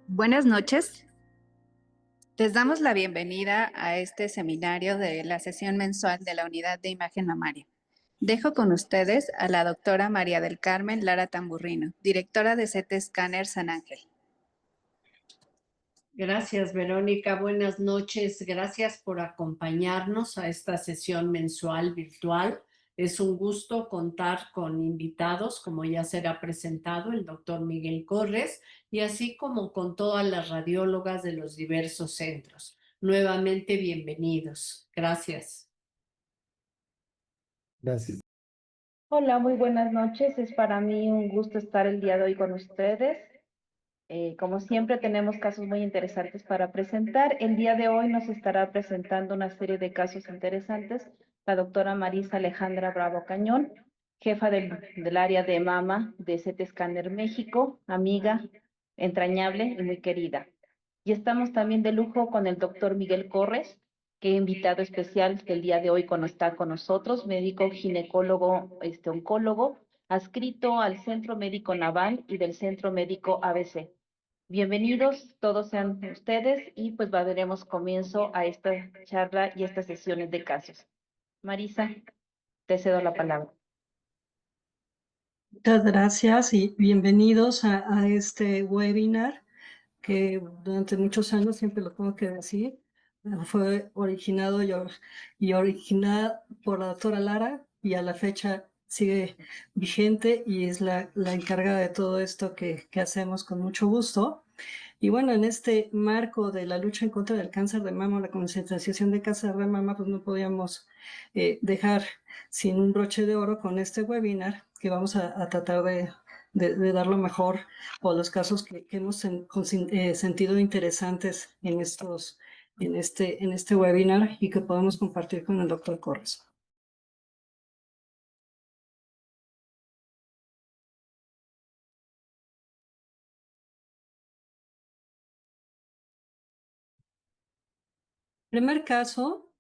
Buenas noches. Les damos la bienvenida a este seminario de la sesión mensual de la Unidad de Imagen Mamaria. Dejo con ustedes a la doctora María del Carmen Lara Tamburrino, directora de CT Scanner San Ángel. Gracias, Verónica. Buenas noches. Gracias por acompañarnos a esta sesión mensual virtual. Es un gusto contar con invitados, como ya será presentado el doctor Miguel Corres, y así como con todas las radiólogas de los diversos centros. Nuevamente, bienvenidos. Gracias. Gracias. Hola, muy buenas noches. Es para mí un gusto estar el día de hoy con ustedes. Como siempre, tenemos casos muy interesantes para presentar. El día de hoy nos estará presentando una serie de casos interesantes la doctora Marisa Alejandra Bravo Cañón, jefa del área de mama de CT Scanner México, amiga, entrañable y muy querida. Y estamos también de lujo con el doctor Miguel Corres, que invitado especial del día de hoy cuando está con nosotros, médico ginecólogo, oncólogo, adscrito al Centro Médico Naval y del Centro Médico ABC. Bienvenidos todos sean ustedes y pues daremos comienzo a esta charla y estas sesiones de casos. Marisa, te cedo la palabra. Muchas gracias y bienvenidos a este webinar que durante muchos años, siempre lo tengo que decir, fue originado y originado por la doctora Lara y a la fecha sigue vigente y es la encargada de todo esto que hacemos con mucho gusto. Y bueno, en este marco de la lucha en contra del cáncer de mama, la concientización de cáncer de mama, pues no podíamos dejar sin un broche de oro con este webinar que vamos a tratar de dar lo mejor o los casos que hemos sentido interesantes en este webinar y que podemos compartir con el doctor Corres. Primer caso,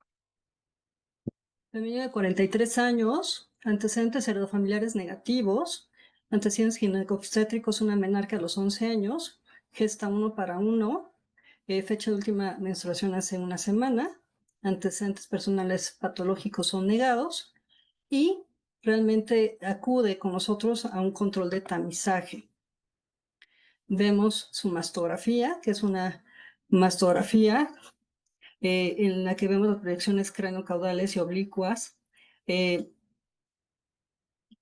femenina de 43 años, antecedentes heredofamiliares negativos, antecedentes ginecobstétricos, una menarca a los 11 años, gesta 1 para 1, fecha de última menstruación hace una semana, antecedentes personales patológicos son negados y realmente acude con nosotros a un control de tamizaje. Vemos su mastografía, que es una mastografía en la que vemos las proyecciones craneocaudales y oblicuas,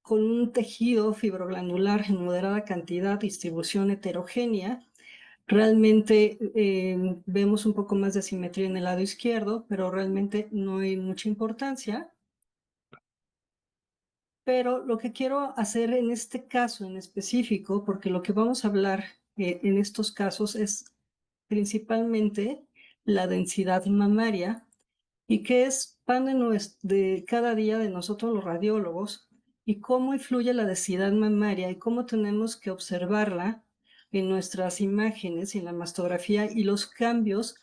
con un tejido fibroglandular en moderada cantidad, distribución heterogénea. Realmente vemos un poco más de simetría en el lado izquierdo, pero realmente no hay mucha importancia. Pero lo que quiero hacer en este caso en específico, porque lo que vamos a hablar en estos casos es principalmente la densidad mamaria y que es pan de cada día de nosotros los radiólogos y cómo influye la densidad mamaria y cómo tenemos que observarla en nuestras imágenes y en la mastografía y los cambios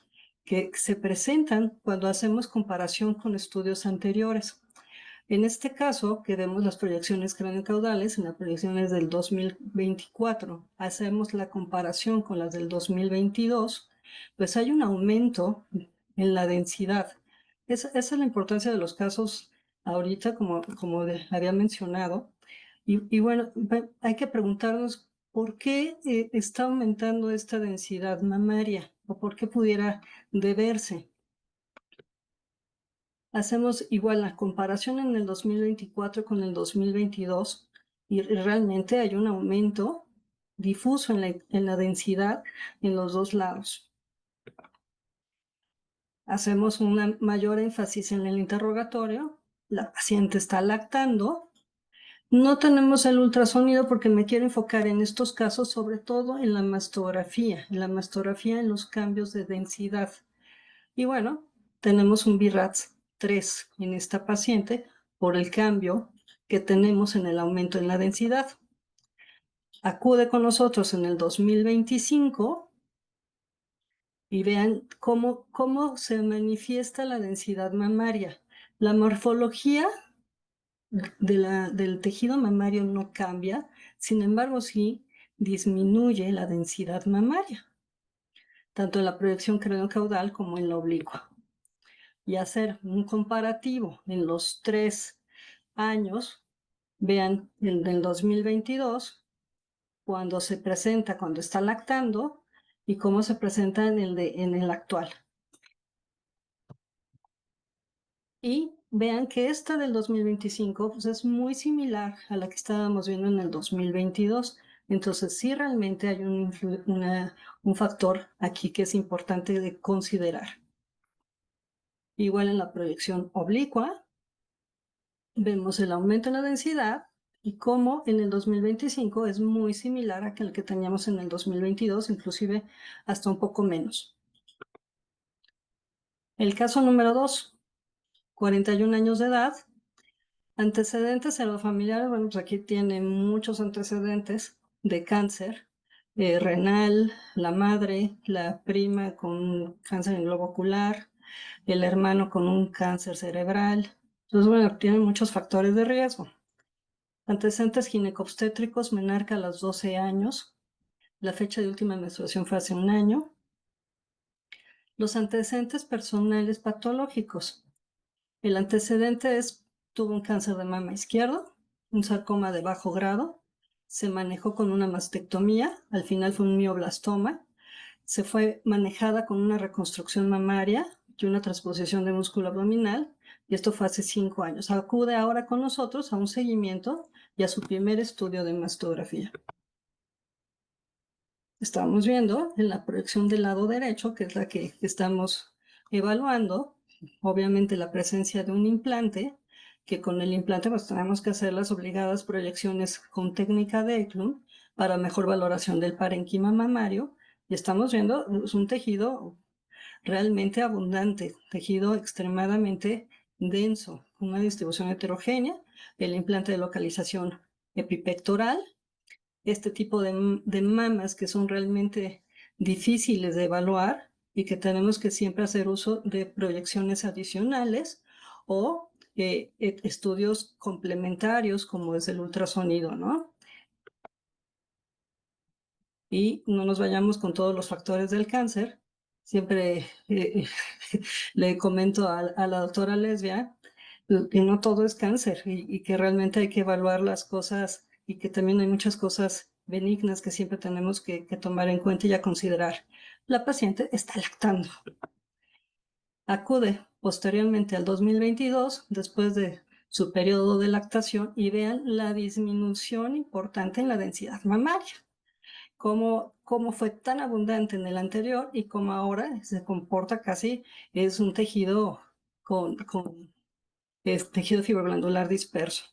que se presentan cuando hacemos comparación con estudios anteriores. En este caso, que vemos las proyecciones craneocaudales, en las proyecciones del 2024, hacemos la comparación con las del 2022, pues hay un aumento en la densidad. Esa es la importancia de los casos ahorita, como había mencionado. Y bueno, hay que preguntarnos por qué está aumentando esta densidad mamaria o por qué pudiera deberse. Hacemos igual la comparación en el 2024 con el 2022 y realmente hay un aumento difuso en la densidad en los dos lados. Hacemos una mayor énfasis en el interrogatorio, la paciente está lactando. No tenemos el ultrasonido porque me quiero enfocar en estos casos, sobre todo en la mastografía en los cambios de densidad. Y bueno, tenemos un BIRATS 3 en esta paciente por el cambio que tenemos en el aumento en la densidad. Acude con nosotros en el 2025 y vean cómo se manifiesta la densidad mamaria. La morfología del tejido mamario no cambia, sin embargo sí disminuye la densidad mamaria. tanto en la proyección craneocaudal como en la oblicua. Y hacer un comparativo en los 3 años, vean el del 2022, cuando se presenta, cuando está lactando, y cómo se presenta en el actual. Y vean que esta del 2025 pues, es muy similar a la que estábamos viendo en el 2022. Entonces, sí realmente hay un factor aquí que es importante de considerar. Igual en la proyección oblicua, vemos el aumento en la densidad y cómo en el 2025 es muy similar a aquel que teníamos en el 2022, inclusive hasta un poco menos. El caso número 2, 41 años de edad, antecedentes heredofamiliares. Bueno, pues aquí tiene muchos antecedentes de cáncer renal, la madre, la prima con cáncer en globo ocular, el hermano con un cáncer cerebral. Entonces, bueno, tiene muchos factores de riesgo. Antecedentes ginecobstétricos, menarca a los 12 años. La fecha de última menstruación fue hace un año. Los antecedentes personales patológicos. El antecedente tuvo un cáncer de mama izquierdo, un sarcoma de bajo grado, se manejó con una mastectomía, al final fue un mioblastoma, se fue manejada con una reconstrucción mamaria y una transposición de músculo abdominal, y esto fue hace 5 años. Acude ahora con nosotros a un seguimiento y a su primer estudio de mastografía. Estamos viendo en la proyección del lado derecho, que es la que estamos evaluando, obviamente la presencia de un implante, que con el implante pues tenemos que hacer las obligadas proyecciones con técnica de Eklund para mejor valoración del parénquima mamario, y estamos viendo un tejido realmente abundante, tejido extremadamente denso, una distribución heterogénea, el implante de localización epipectoral, este tipo de mamas que son realmente difíciles de evaluar y que tenemos que siempre hacer uso de proyecciones adicionales o estudios complementarios como es el ultrasonido, ¿no? Y no nos vayamos con todos los factores del cáncer. Siempre le comento a la doctora Lesbia que no todo es cáncer y que realmente hay que evaluar las cosas y que también hay muchas cosas benignas que siempre tenemos que tomar en cuenta y a considerar. La paciente está lactando. Acude posteriormente al 2022, después de su periodo de lactación, y vean la disminución importante en la densidad mamaria. Cómo fue tan abundante en el anterior y cómo ahora se comporta casi, es un tejido con tejido fibroglandular disperso.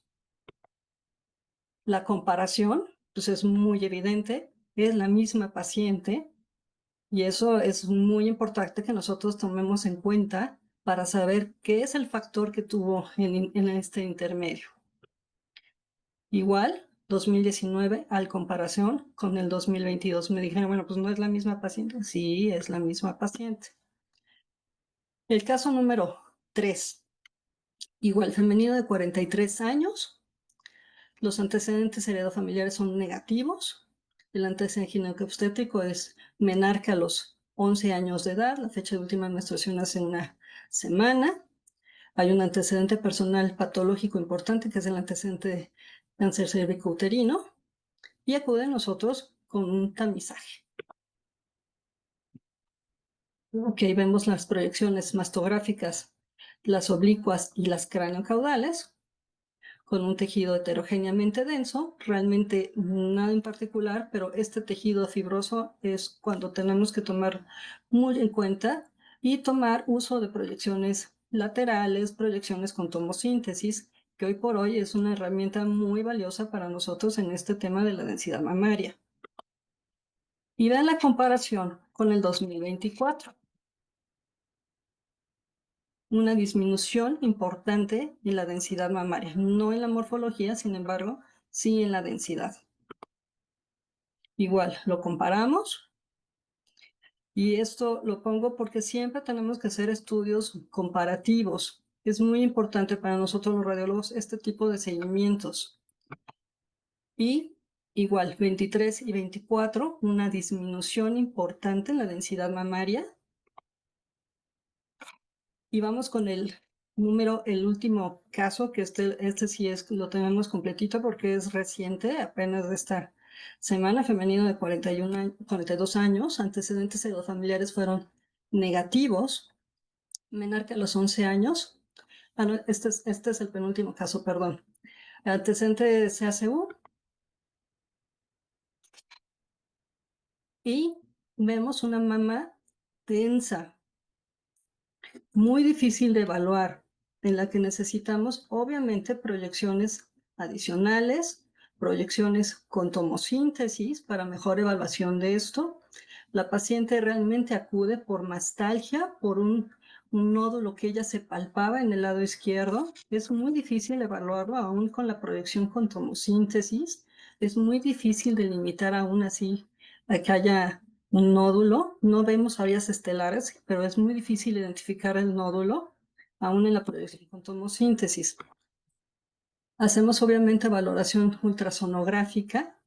La comparación, pues es muy evidente, es la misma paciente y eso es muy importante que nosotros tomemos en cuenta para saber qué es el factor que tuvo en este intermedio. Igual, 2019, al comparación con el 2022, me dijeron, bueno, pues no es la misma paciente. Sí, es la misma paciente. El caso número 3, igual, femenino de 43 años. Los antecedentes heredofamiliares son negativos. El antecedente ginecobstétrico es menarca a los 11 años de edad. La fecha de última menstruación hace una semana. Hay un antecedente personal patológico importante, que es el antecedente de cáncer cervicouterino. Y acude a nosotros con un tamizaje. Ok, vemos las proyecciones mastográficas, las oblicuas y las craneocaudales, con un tejido heterogéneamente denso, realmente nada en particular, pero este tejido fibroso es cuando tenemos que tomar muy en cuenta y tomar uso de proyecciones laterales, proyecciones con tomosíntesis, que hoy por hoy es una herramienta muy valiosa para nosotros en este tema de la densidad mamaria. Y vean la comparación con el 2024. Una disminución importante en la densidad mamaria, no en la morfología, sin embargo, sí en la densidad. Igual, lo comparamos y esto lo pongo porque siempre tenemos que hacer estudios comparativos. Es muy importante para nosotros los radiólogos este tipo de seguimientos. Y igual 23 y 24, una disminución importante en la densidad mamaria. Y vamos con el último caso, que este sí lo tenemos completito porque es reciente, apenas de esta semana, femenino de 42 años, antecedentes pseudofamiliares fueron negativos, menarca a los 11 años. No, este es el penúltimo caso, perdón. Antecedente CACU. Y vemos una mama densa, muy difícil de evaluar, en la que necesitamos obviamente proyecciones adicionales, proyecciones con tomosíntesis para mejor evaluación de esto. La paciente realmente acude por mastalgia, por un nódulo que ella se palpaba en el lado izquierdo. Es muy difícil evaluarlo aún con la proyección con tomosíntesis. Es muy difícil delimitar aún así a que haya un nódulo. No vemos áreas estelares, pero es muy difícil identificar el nódulo, aún en la proyección con tomosíntesis. Hacemos obviamente valoración ultrasonográfica.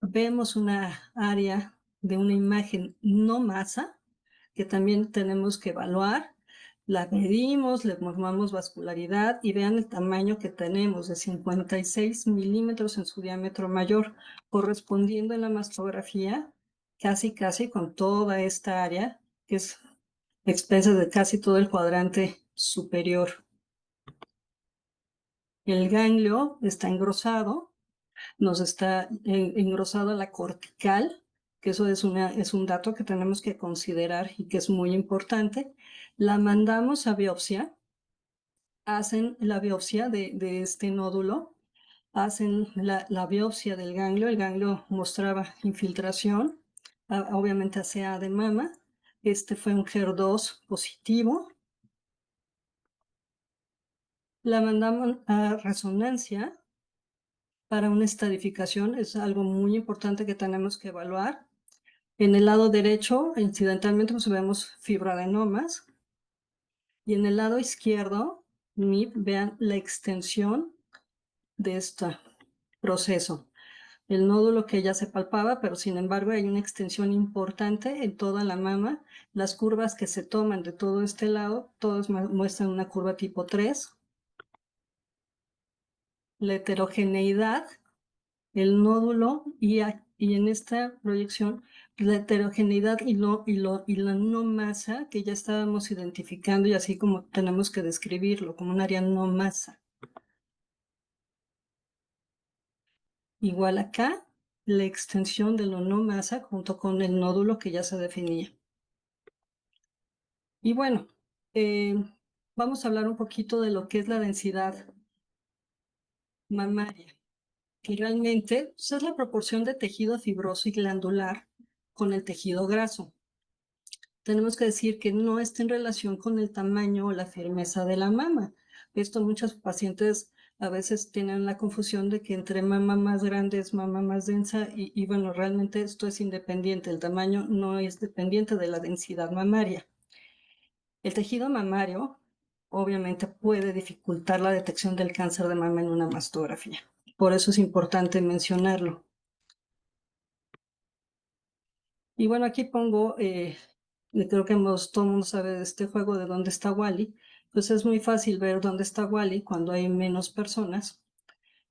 Vemos una área de una imagen no masa, que también tenemos que evaluar. La medimos, le formamos vascularidad y vean el tamaño que tenemos, de 56 milímetros en su diámetro mayor, correspondiendo en la mastografía casi con toda esta área, que es extensa de casi todo el cuadrante superior. El ganglio está engrosado, nos está engrosada la cortical, que eso es un dato que tenemos que considerar y que es muy importante. La mandamos a biopsia, hacen la biopsia de este nódulo, hacen la biopsia del ganglio. El ganglio mostraba infiltración, obviamente hacia de mama. Este fue un HER2 positivo. La mandamos a resonancia para una estadificación, es algo muy importante que tenemos que evaluar. En el lado derecho, incidentalmente, pues vemos fibroadenomas. Y en el lado izquierdo, vean la extensión de este proceso. El nódulo que ya se palpaba, pero sin embargo hay una extensión importante en toda la mama. Las curvas que se toman de todo este lado, todas muestran una curva tipo 3. La heterogeneidad, el nódulo y en esta proyección la heterogeneidad y la no masa que ya estábamos identificando, y así como tenemos que describirlo como un área no masa. Igual acá, la extensión de lo no masa junto con el nódulo que ya se definía. Y bueno, vamos a hablar un poquito de lo que es la densidad mamaria, que realmente pues, es la proporción de tejido fibroso y glandular con el tejido graso. Tenemos que decir que no está en relación con el tamaño o la firmeza de la mama. Esto muchos pacientes a veces tienen la confusión de que entre mama más grande es mama más densa y bueno, realmente esto es independiente. El tamaño no es dependiente de la densidad mamaria. El tejido mamario obviamente puede dificultar la detección del cáncer de mama en una mastografía. Por eso es importante mencionarlo. Y bueno, aquí pongo, creo que todo el mundo sabe de este juego de dónde está Wally. Pues es muy fácil ver dónde está Wally cuando hay menos personas,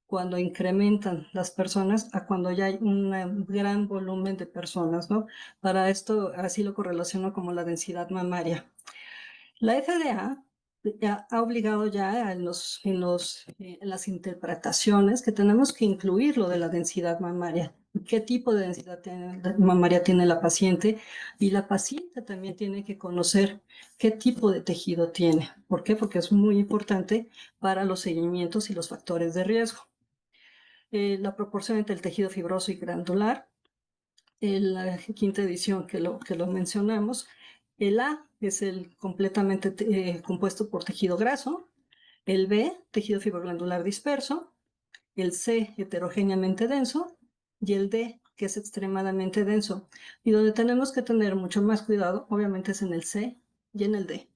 cuando incrementan las personas, a cuando ya hay un gran volumen de personas, ¿no? Para esto, así lo correlaciono como la densidad mamaria. La FDA ha obligado ya en las interpretaciones que tenemos que incluir lo de la densidad mamaria. ¿Qué tipo de densidad mamaria tiene la paciente? Y la paciente también tiene que conocer qué tipo de tejido tiene. ¿Por qué? Porque es muy importante para los seguimientos y los factores de riesgo. La proporción entre el tejido fibroso y glandular, en la quinta edición que lo mencionamos. El A es el completamente compuesto por tejido graso, el B, tejido fibroglandular disperso, el C, heterogéneamente denso, y el D, que es extremadamente denso. Y donde tenemos que tener mucho más cuidado, obviamente, es en el C y en el D.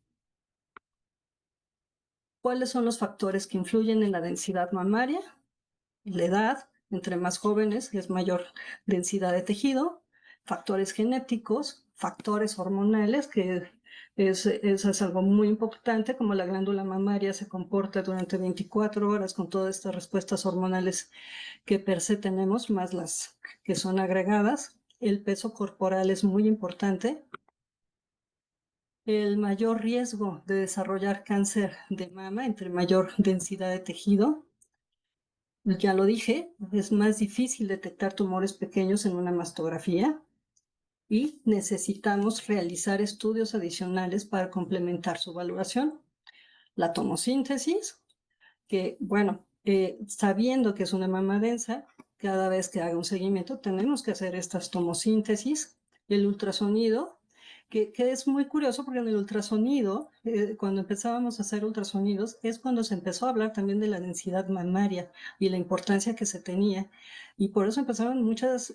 ¿Cuáles son los factores que influyen en la densidad mamaria? La edad, Entre más jóvenes es mayor densidad de tejido, factores genéticos, factores hormonales, que eso es algo muy importante, como la glándula mamaria se comporta durante 24 horas con todas estas respuestas hormonales que per se tenemos, más las que son agregadas. El peso corporal es muy importante. El mayor riesgo de desarrollar cáncer de mama entre mayor densidad de tejido. Ya lo dije, es más difícil detectar tumores pequeños en una mastografía y necesitamos realizar estudios adicionales para complementar su valoración. La tomosíntesis, que bueno, sabiendo que es una mama densa, cada vez que haga un seguimiento tenemos que hacer estas tomosíntesis. El ultrasonido, que es muy curioso porque en el ultrasonido, cuando empezábamos a hacer ultrasonidos, es cuando se empezó a hablar también de la densidad mamaria y la importancia que se tenía. Y por eso empezaron muchos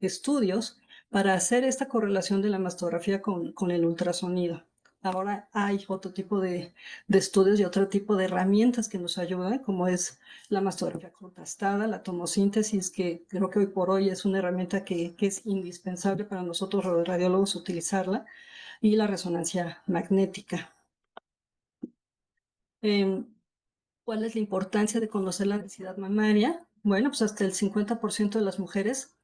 estudios para hacer esta correlación de la mastografía con el ultrasonido. Ahora hay otro tipo de estudios y otro tipo de herramientas que nos ayudan, como es la mastografía contrastada, la tomosíntesis, que creo que hoy por hoy es una herramienta que es indispensable para nosotros los radiólogos utilizarla, y la resonancia magnética. ¿Cuál es la importancia de conocer la densidad mamaria? Bueno, pues hasta el 50% de las mujeres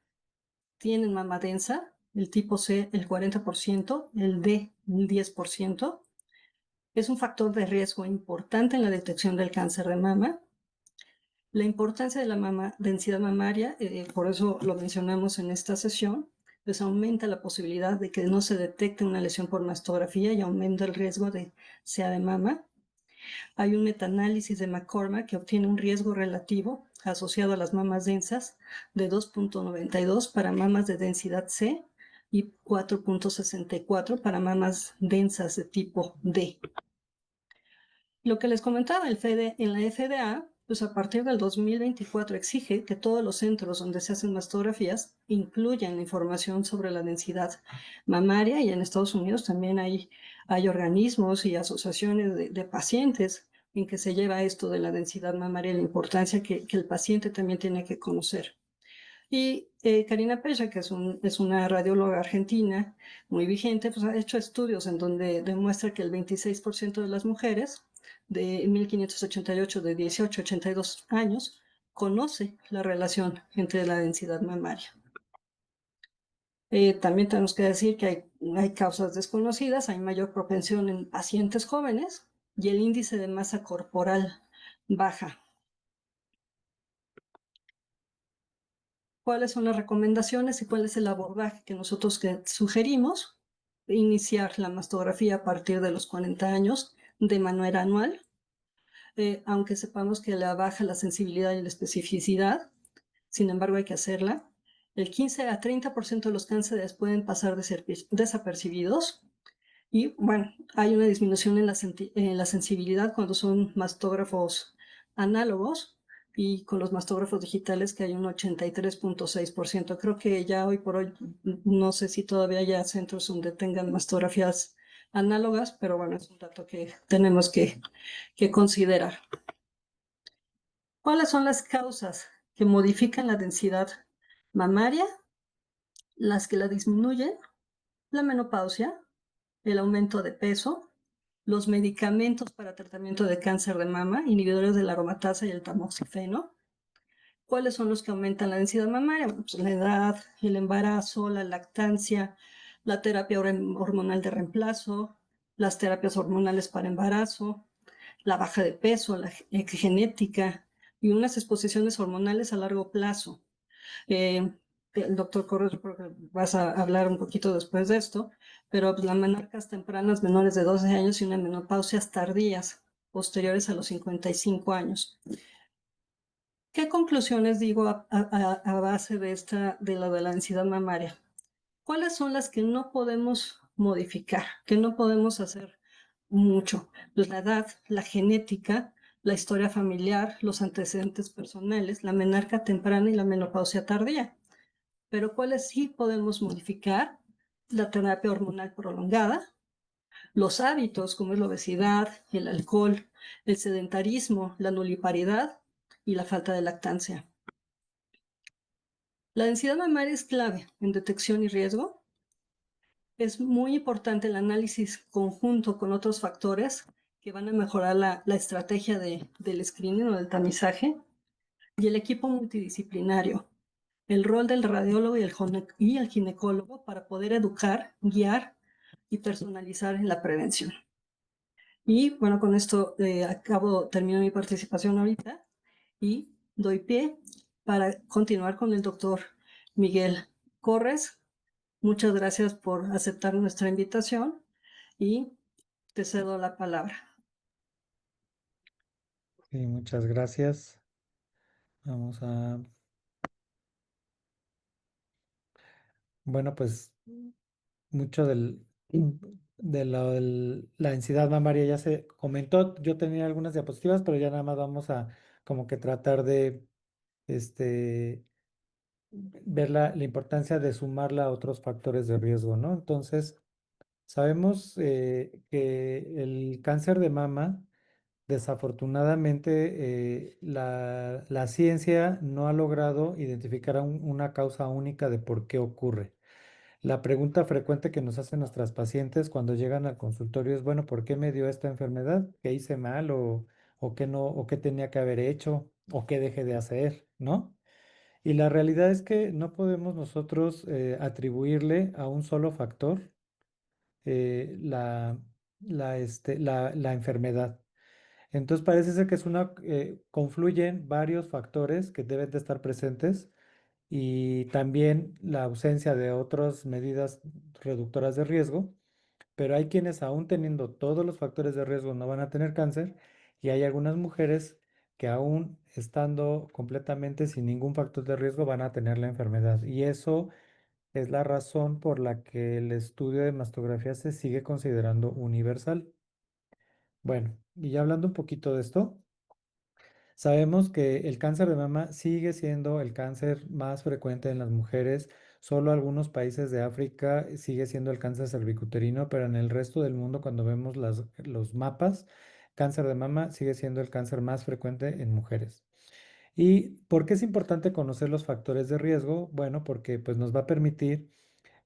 tienen mama densa, el tipo C el 40%, el D el 10%. Es un factor de riesgo importante en la detección del cáncer de mama. La importancia de la densidad mamaria, por eso lo mencionamos en esta sesión, pues aumenta la posibilidad de que no se detecte una lesión por mastografía y aumenta el riesgo de sea de mama. Hay un metaanálisis de McCormack que obtiene un riesgo relativo asociado a las mamas densas de 2.92 para mamas de densidad C y 4.64 para mamas densas de tipo D. Lo que les comentaba, en la FDA, pues a partir del 2024 exige que todos los centros donde se hacen mastografías incluyan la información sobre la densidad mamaria, y en Estados Unidos también hay organismos y asociaciones de pacientes en que se lleva esto de la densidad mamaria y la importancia que el paciente también tiene que conocer. Y Karina Pecha, que es una radióloga argentina muy vigente, pues ha hecho estudios en donde demuestra que el 26% de las mujeres de 1588 de 18 a 82 años conoce la relación entre la densidad mamaria. También tenemos que decir que hay causas desconocidas, hay mayor propensión en pacientes jóvenes y el índice de masa corporal baja. ¿Cuáles son las recomendaciones y cuál es el abordaje que nosotros sugerimos? Iniciar la mastografía a partir de los 40 años de manera anual, aunque sepamos que la baja la sensibilidad y la especificidad, sin embargo hay que hacerla. El 15 a 30% de los cánceres pueden pasar desapercibidos, y bueno, hay una disminución en la sensibilidad cuando son mastógrafos análogos, y con los mastógrafos digitales que hay un 83.6%. Creo que ya hoy por hoy, no sé si todavía haya centros donde tengan mastografías análogas, pero bueno, es un dato que tenemos que considerar. ¿Cuáles son las causas que modifican la densidad mamaria? Las que la disminuyen: la menopausia, el aumento de peso, los medicamentos para tratamiento de cáncer de mama, inhibidores de la aromatasa y el tamoxifeno. ¿Cuáles son los que aumentan la densidad mamaria? Pues la edad, el embarazo, la lactancia, la terapia hormonal de reemplazo, las terapias hormonales para embarazo, la baja de peso, la genética y unas exposiciones hormonales a largo plazo. El doctor Correa, vas a hablar un poquito después de esto, pero pues, las menarcas tempranas menores de 12 años y una menopausias tardías posteriores a los 55 años. ¿Qué conclusiones digo a base de la densidad mamaria? ¿Cuáles son las que no podemos modificar, que no podemos hacer mucho? Pues la edad, la genética, la historia familiar, los antecedentes personales, la menarca temprana y la menopausia tardía. Pero ¿cuáles sí podemos modificar? La terapia hormonal prolongada, los hábitos como es la obesidad, el alcohol, el sedentarismo, la nuliparidad y la falta de lactancia. La densidad mamaria es clave en detección y riesgo. Es muy importante el análisis conjunto con otros factores que van a mejorar la estrategia del screening o del tamizaje y el equipo multidisciplinario, el rol del radiólogo y el ginecólogo para poder educar, guiar y personalizar en la prevención. Y bueno, con esto termino mi participación ahorita y doy pie para continuar con el doctor Miguel Corres. Muchas gracias por aceptar nuestra invitación y te cedo la palabra. Sí, muchas gracias. Vamos a... Bueno, pues mucho de la densidad mamaria ya se comentó. Yo tenía algunas diapositivas, pero ya nada más vamos a como que tratar de este, ver la importancia de sumarla a otros factores de riesgo, ¿no? Entonces, sabemos que el cáncer de mama, desafortunadamente, la ciencia no ha logrado identificar una causa única de por qué ocurre. La pregunta frecuente que nos hacen nuestras pacientes cuando llegan al consultorio es, bueno, ¿por qué me dio esta enfermedad? ¿Qué hice mal o qué no, o qué tenía que haber hecho o qué dejé de hacer, ¿no? Y la realidad es que no podemos nosotros atribuirle a un solo factor la enfermedad. Entonces parece ser que confluyen varios factores que deben de estar presentes y también la ausencia de otras medidas reductoras de riesgo, pero hay quienes aún teniendo todos los factores de riesgo no van a tener cáncer y hay algunas mujeres que aún estando completamente sin ningún factor de riesgo van a tener la enfermedad y eso es la razón por la que el estudio de mastografía se sigue considerando universal. Bueno, y ya hablando un poquito de esto. Sabemos que el cáncer de mama sigue siendo el cáncer más frecuente en las mujeres. Solo algunos países de África sigue siendo el cáncer cervicuterino, pero en el resto del mundo, cuando vemos los mapas, cáncer de mama sigue siendo el cáncer más frecuente en mujeres. ¿Y por qué es importante conocer los factores de riesgo? Bueno, porque pues, nos va a permitir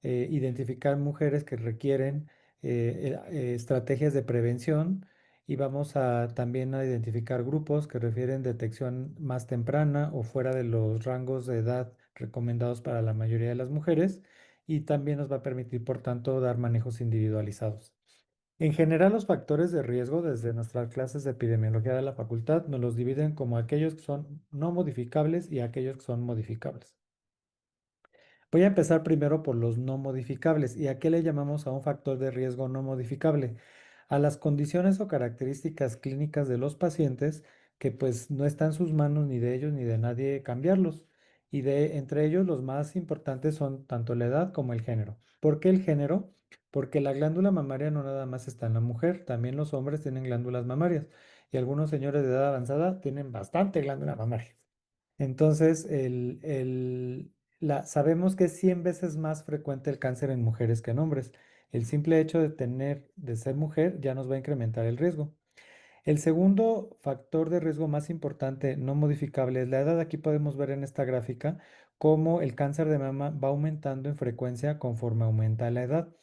identificar mujeres que requieren estrategias de prevención y vamos a también a identificar grupos que refieren detección más temprana o fuera de los rangos de edad recomendados para la mayoría de las mujeres y también nos va a permitir, por tanto, dar manejos individualizados. En general, los factores de riesgo desde nuestras clases de epidemiología de la facultad nos los dividen como aquellos que son no modificables y aquellos que son modificables. Voy a empezar primero por los no modificables. ¿Y a qué le llamamos a un factor de riesgo no modificable? A las condiciones o características clínicas de los pacientes que pues no está en sus manos ni de ellos ni de nadie cambiarlos. Y entre ellos los más importantes son tanto la edad como el género. ¿Por qué el género? Porque la glándula mamaria no nada más está en la mujer, también los hombres tienen glándulas mamarias y algunos señores de edad avanzada tienen bastante glándula mamaria. Entonces, sabemos que es 100 veces más frecuente el cáncer en mujeres que en hombres. El simple hecho de ser mujer ya nos va a incrementar el riesgo. El segundo factor de riesgo más importante, no modificable, es la edad. Aquí podemos ver en esta gráfica cómo el cáncer de mama va aumentando en frecuencia conforme aumenta la edad.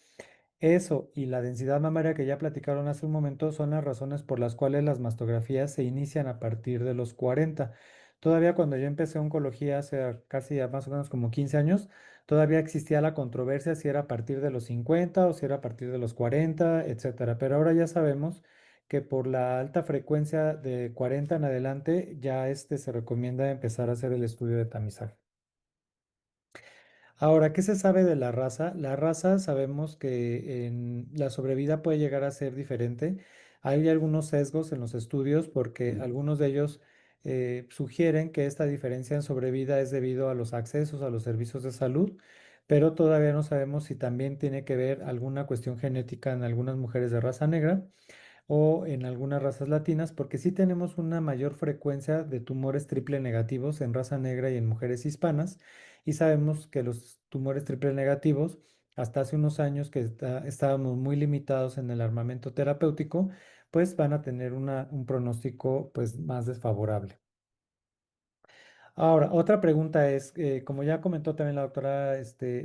Eso y la densidad mamaria que ya platicaron hace un momento son las razones por las cuales las mastografías se inician a partir de los 40. Todavía cuando yo empecé oncología hace casi ya más o menos como 15 años, todavía existía la controversia si era a partir de los 50 o si era a partir de los 40, etcétera. Pero ahora ya sabemos que por la alta frecuencia de 40 en adelante ya se recomienda empezar a hacer el estudio de tamizaje. Ahora, ¿qué se sabe de la raza? La raza sabemos que en la sobrevida puede llegar a ser diferente. Hay algunos sesgos en los estudios porque algunos de ellos sugieren que esta diferencia en sobrevida es debido a los accesos a los servicios de salud, pero todavía no sabemos si también tiene que ver alguna cuestión genética en algunas mujeres de raza negra o en algunas razas latinas, porque sí tenemos una mayor frecuencia de tumores triple negativos en raza negra y en mujeres hispanas, y sabemos que los tumores triple negativos, hasta hace unos años que estábamos muy limitados en el armamento terapéutico, pues van a tener un pronóstico pues más desfavorable. Ahora, otra pregunta es, como ya comentó también la doctora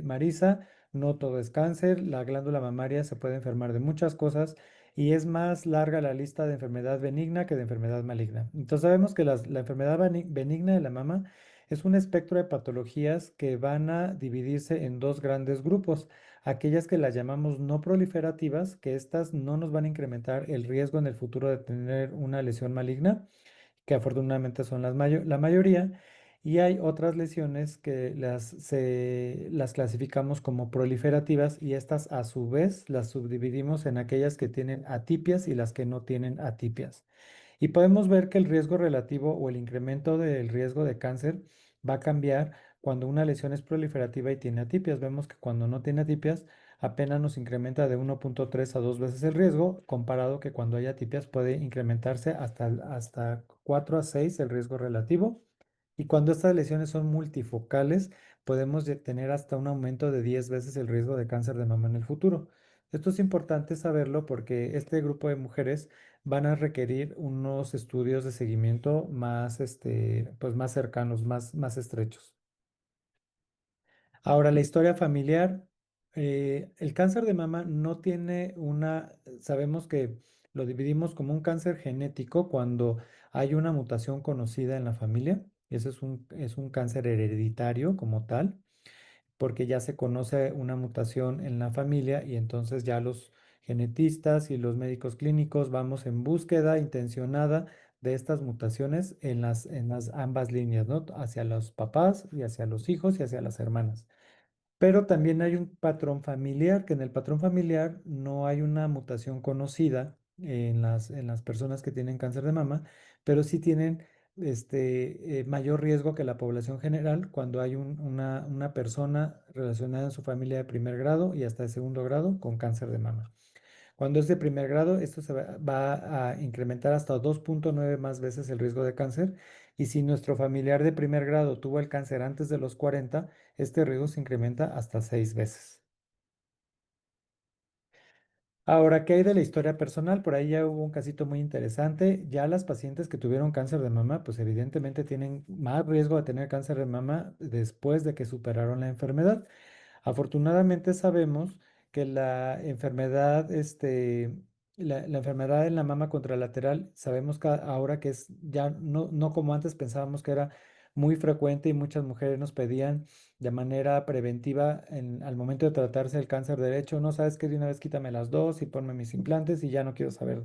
Marisa, no todo es cáncer, la glándula mamaria se puede enfermar de muchas cosas y es más larga la lista de enfermedad benigna que de enfermedad maligna. Entonces sabemos que la enfermedad benigna de la mama es un espectro de patologías que van a dividirse en dos grandes grupos, aquellas que las llamamos no proliferativas, que estas no nos van a incrementar el riesgo en el futuro de tener una lesión maligna, que afortunadamente son la mayoría, y hay otras lesiones que las clasificamos como proliferativas y estas a su vez las subdividimos en aquellas que tienen atipias y las que no tienen atipias. Y podemos ver que el riesgo relativo o el incremento del riesgo de cáncer va a cambiar cuando una lesión es proliferativa y tiene atipias. Vemos que cuando no tiene atipias apenas nos incrementa de 1.3 a 2 veces el riesgo, comparado que cuando hay atipias puede incrementarse hasta 4 a 6 el riesgo relativo. Y cuando estas lesiones son multifocales, podemos tener hasta un aumento de 10 veces el riesgo de cáncer de mama en el futuro. Esto es importante saberlo porque este grupo de mujeres van a requerir unos estudios de seguimiento más, pues más cercanos, más estrechos. Ahora, la historia familiar. El cáncer de mama no tiene sabemos que lo dividimos como un cáncer genético cuando hay una mutación conocida en la familia. Ese es un cáncer hereditario como tal porque ya se conoce una mutación en la familia y entonces ya los genetistas y los médicos clínicos vamos en búsqueda intencionada de estas mutaciones en las ambas líneas, ¿no? Hacia los papás y hacia los hijos y hacia las hermanas. Pero también hay un patrón familiar, que en el patrón familiar no hay una mutación conocida en las personas que tienen cáncer de mama, pero sí tienen mayor riesgo que la población general cuando hay una persona relacionada en su familia de primer grado y hasta de segundo grado con cáncer de mama. Cuando es de primer grado, esto se va a incrementar hasta 2.9 más veces el riesgo de cáncer. Y si nuestro familiar de primer grado tuvo el cáncer antes de los 40, este riesgo se incrementa hasta 6 veces. Ahora, ¿qué hay de la historia personal? Por ahí ya hubo un casito muy interesante. Ya las pacientes que tuvieron cáncer de mama, pues evidentemente tienen más riesgo de tener cáncer de mama después de que superaron la enfermedad. Afortunadamente sabemos que la enfermedad en la mama contralateral, sabemos que ahora que es ya no como antes pensábamos que era muy frecuente y muchas mujeres nos pedían de manera preventiva al momento de tratarse el cáncer de derecho, no sabes que de una vez quítame las dos y ponme mis implantes y ya no quiero saber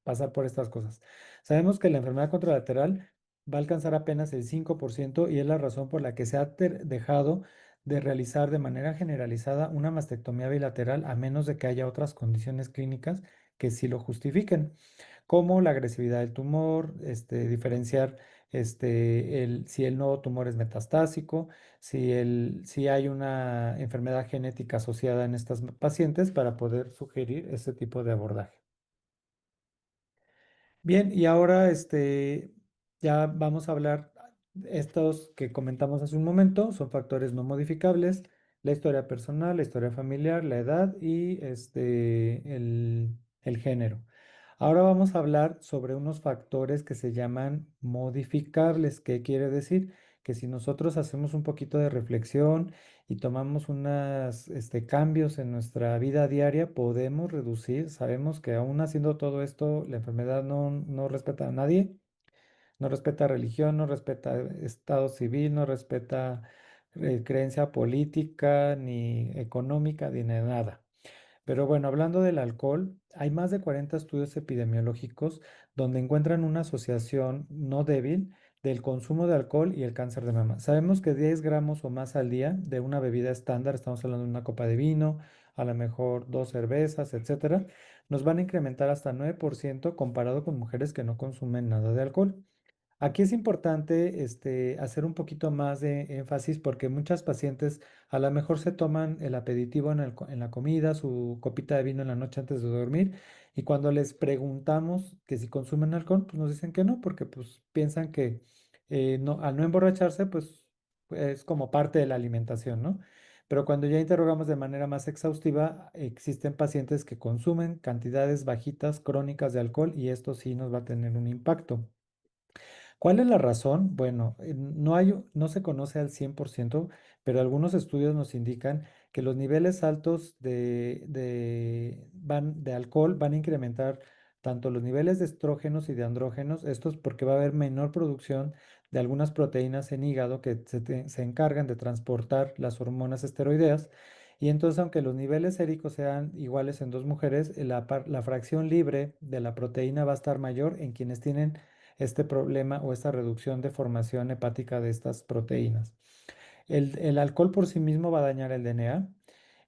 pasar por estas cosas. Sabemos que la enfermedad contralateral va a alcanzar apenas el 5% y es la razón por la que se ha dejado de realizar de manera generalizada una mastectomía bilateral a menos de que haya otras condiciones clínicas que sí lo justifiquen, como la agresividad del tumor, diferenciar si el nuevo tumor es metastásico, si hay una enfermedad genética asociada en estas pacientes para poder sugerir este tipo de abordaje. Bien, y ahora ya vamos a hablar, estos que comentamos hace un momento, son factores no modificables, la historia personal, la historia familiar, la edad y el género. Ahora vamos a hablar sobre unos factores que se llaman modificables. ¿Qué quiere decir? Que si nosotros hacemos un poquito de reflexión y tomamos unos cambios en nuestra vida diaria, podemos reducir. Sabemos que aún haciendo todo esto, la enfermedad no respeta a nadie, no respeta religión, no respeta estado civil, no respeta creencia política, ni económica, ni de nada. Pero bueno, hablando del alcohol, hay más de 40 estudios epidemiológicos donde encuentran una asociación no débil del consumo de alcohol y el cáncer de mama. Sabemos que 10 gramos o más al día de una bebida estándar, estamos hablando de una copa de vino, a lo mejor dos cervezas, etcétera, nos van a incrementar hasta 9% comparado con mujeres que no consumen nada de alcohol. Aquí es importante hacer un poquito más de énfasis porque muchas pacientes a lo mejor se toman el aperitivo en la comida, su copita de vino en la noche antes de dormir y cuando les preguntamos que si consumen alcohol, pues nos dicen que no porque pues piensan que al no emborracharse pues es como parte de la alimentación, ¿no? Pero cuando ya interrogamos de manera más exhaustiva, existen pacientes que consumen cantidades bajitas crónicas de alcohol y esto sí nos va a tener un impacto. ¿Cuál es la razón? Bueno, no se conoce al 100%, pero algunos estudios nos indican que los niveles altos de alcohol van a incrementar tanto los niveles de estrógenos y de andrógenos. Esto es porque va a haber menor producción de algunas proteínas en hígado que se encargan de transportar las hormonas esteroideas. Y entonces, aunque los niveles séricos sean iguales en dos mujeres, la fracción libre de la proteína va a estar mayor en quienes tienen este problema o esta reducción de formación hepática de estas proteínas. El alcohol por sí mismo va a dañar el DNA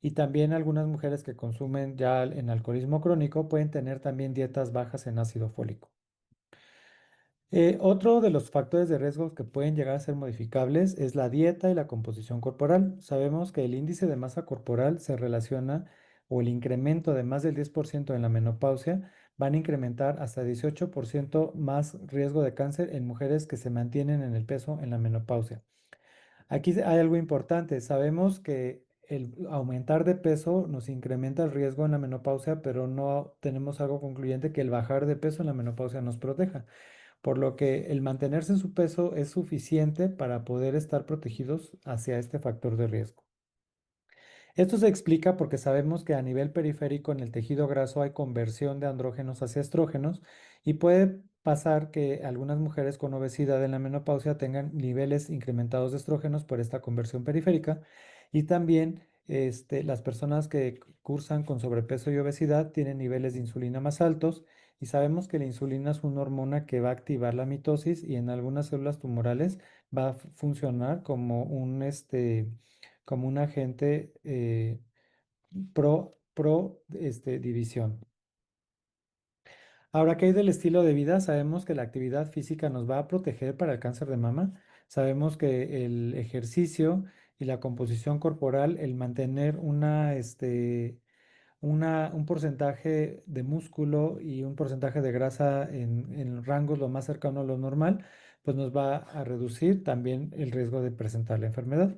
y también algunas mujeres que consumen ya en alcoholismo crónico pueden tener también dietas bajas en ácido fólico. Otro de los factores de riesgo que pueden llegar a ser modificables es la dieta y la composición corporal. Sabemos que el índice de masa corporal se relaciona o el incremento de más del 10% en la menopausia van a incrementar hasta 18% más riesgo de cáncer en mujeres que se mantienen en el peso en la menopausia. Aquí hay algo importante. Sabemos que el aumentar de peso nos incrementa el riesgo en la menopausia, pero no tenemos algo concluyente que el bajar de peso en la menopausia nos proteja, por lo que el mantenerse en su peso es suficiente para poder estar protegidos hacia este factor de riesgo. Esto se explica porque sabemos que a nivel periférico en el tejido graso hay conversión de andrógenos hacia estrógenos y puede pasar que algunas mujeres con obesidad en la menopausia tengan niveles incrementados de estrógenos por esta conversión periférica y también las personas que cursan con sobrepeso y obesidad tienen niveles de insulina más altos y sabemos que la insulina es una hormona que va a activar la mitosis y en algunas células tumorales va a funcionar como como un agente pro división. Ahora, ¿qué hay del estilo de vida? Sabemos que la actividad física nos va a proteger para el cáncer de mama. Sabemos que el ejercicio y la composición corporal, el mantener un porcentaje de músculo y un porcentaje de grasa en rangos lo más cercano a lo normal, pues nos va a reducir también el riesgo de presentar la enfermedad.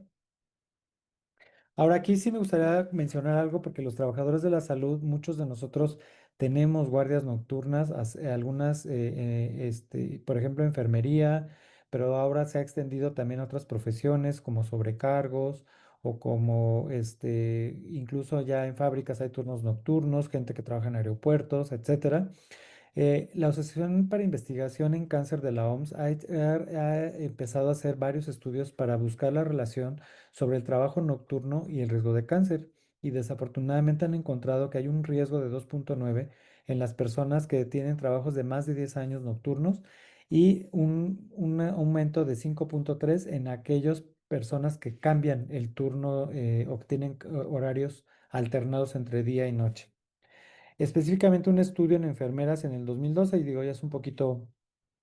Ahora aquí sí me gustaría mencionar algo porque los trabajadores de la salud, muchos de nosotros tenemos guardias nocturnas, algunas, por ejemplo, enfermería, pero ahora se ha extendido también a otras profesiones como sobrecargos o como incluso ya en fábricas hay turnos nocturnos, gente que trabaja en aeropuertos, etcétera. La Asociación para Investigación en Cáncer de la OMS ha empezado a hacer varios estudios para buscar la relación sobre el trabajo nocturno y el riesgo de cáncer. Y desafortunadamente han encontrado que hay un riesgo de 2,9 en las personas que tienen trabajos de más de 10 años nocturnos y un aumento de 5,3 en aquellas personas que cambian el turno o que tienen horarios alternados entre día y noche. Específicamente un estudio en enfermeras en el 2012, y digo, ya es un poquito,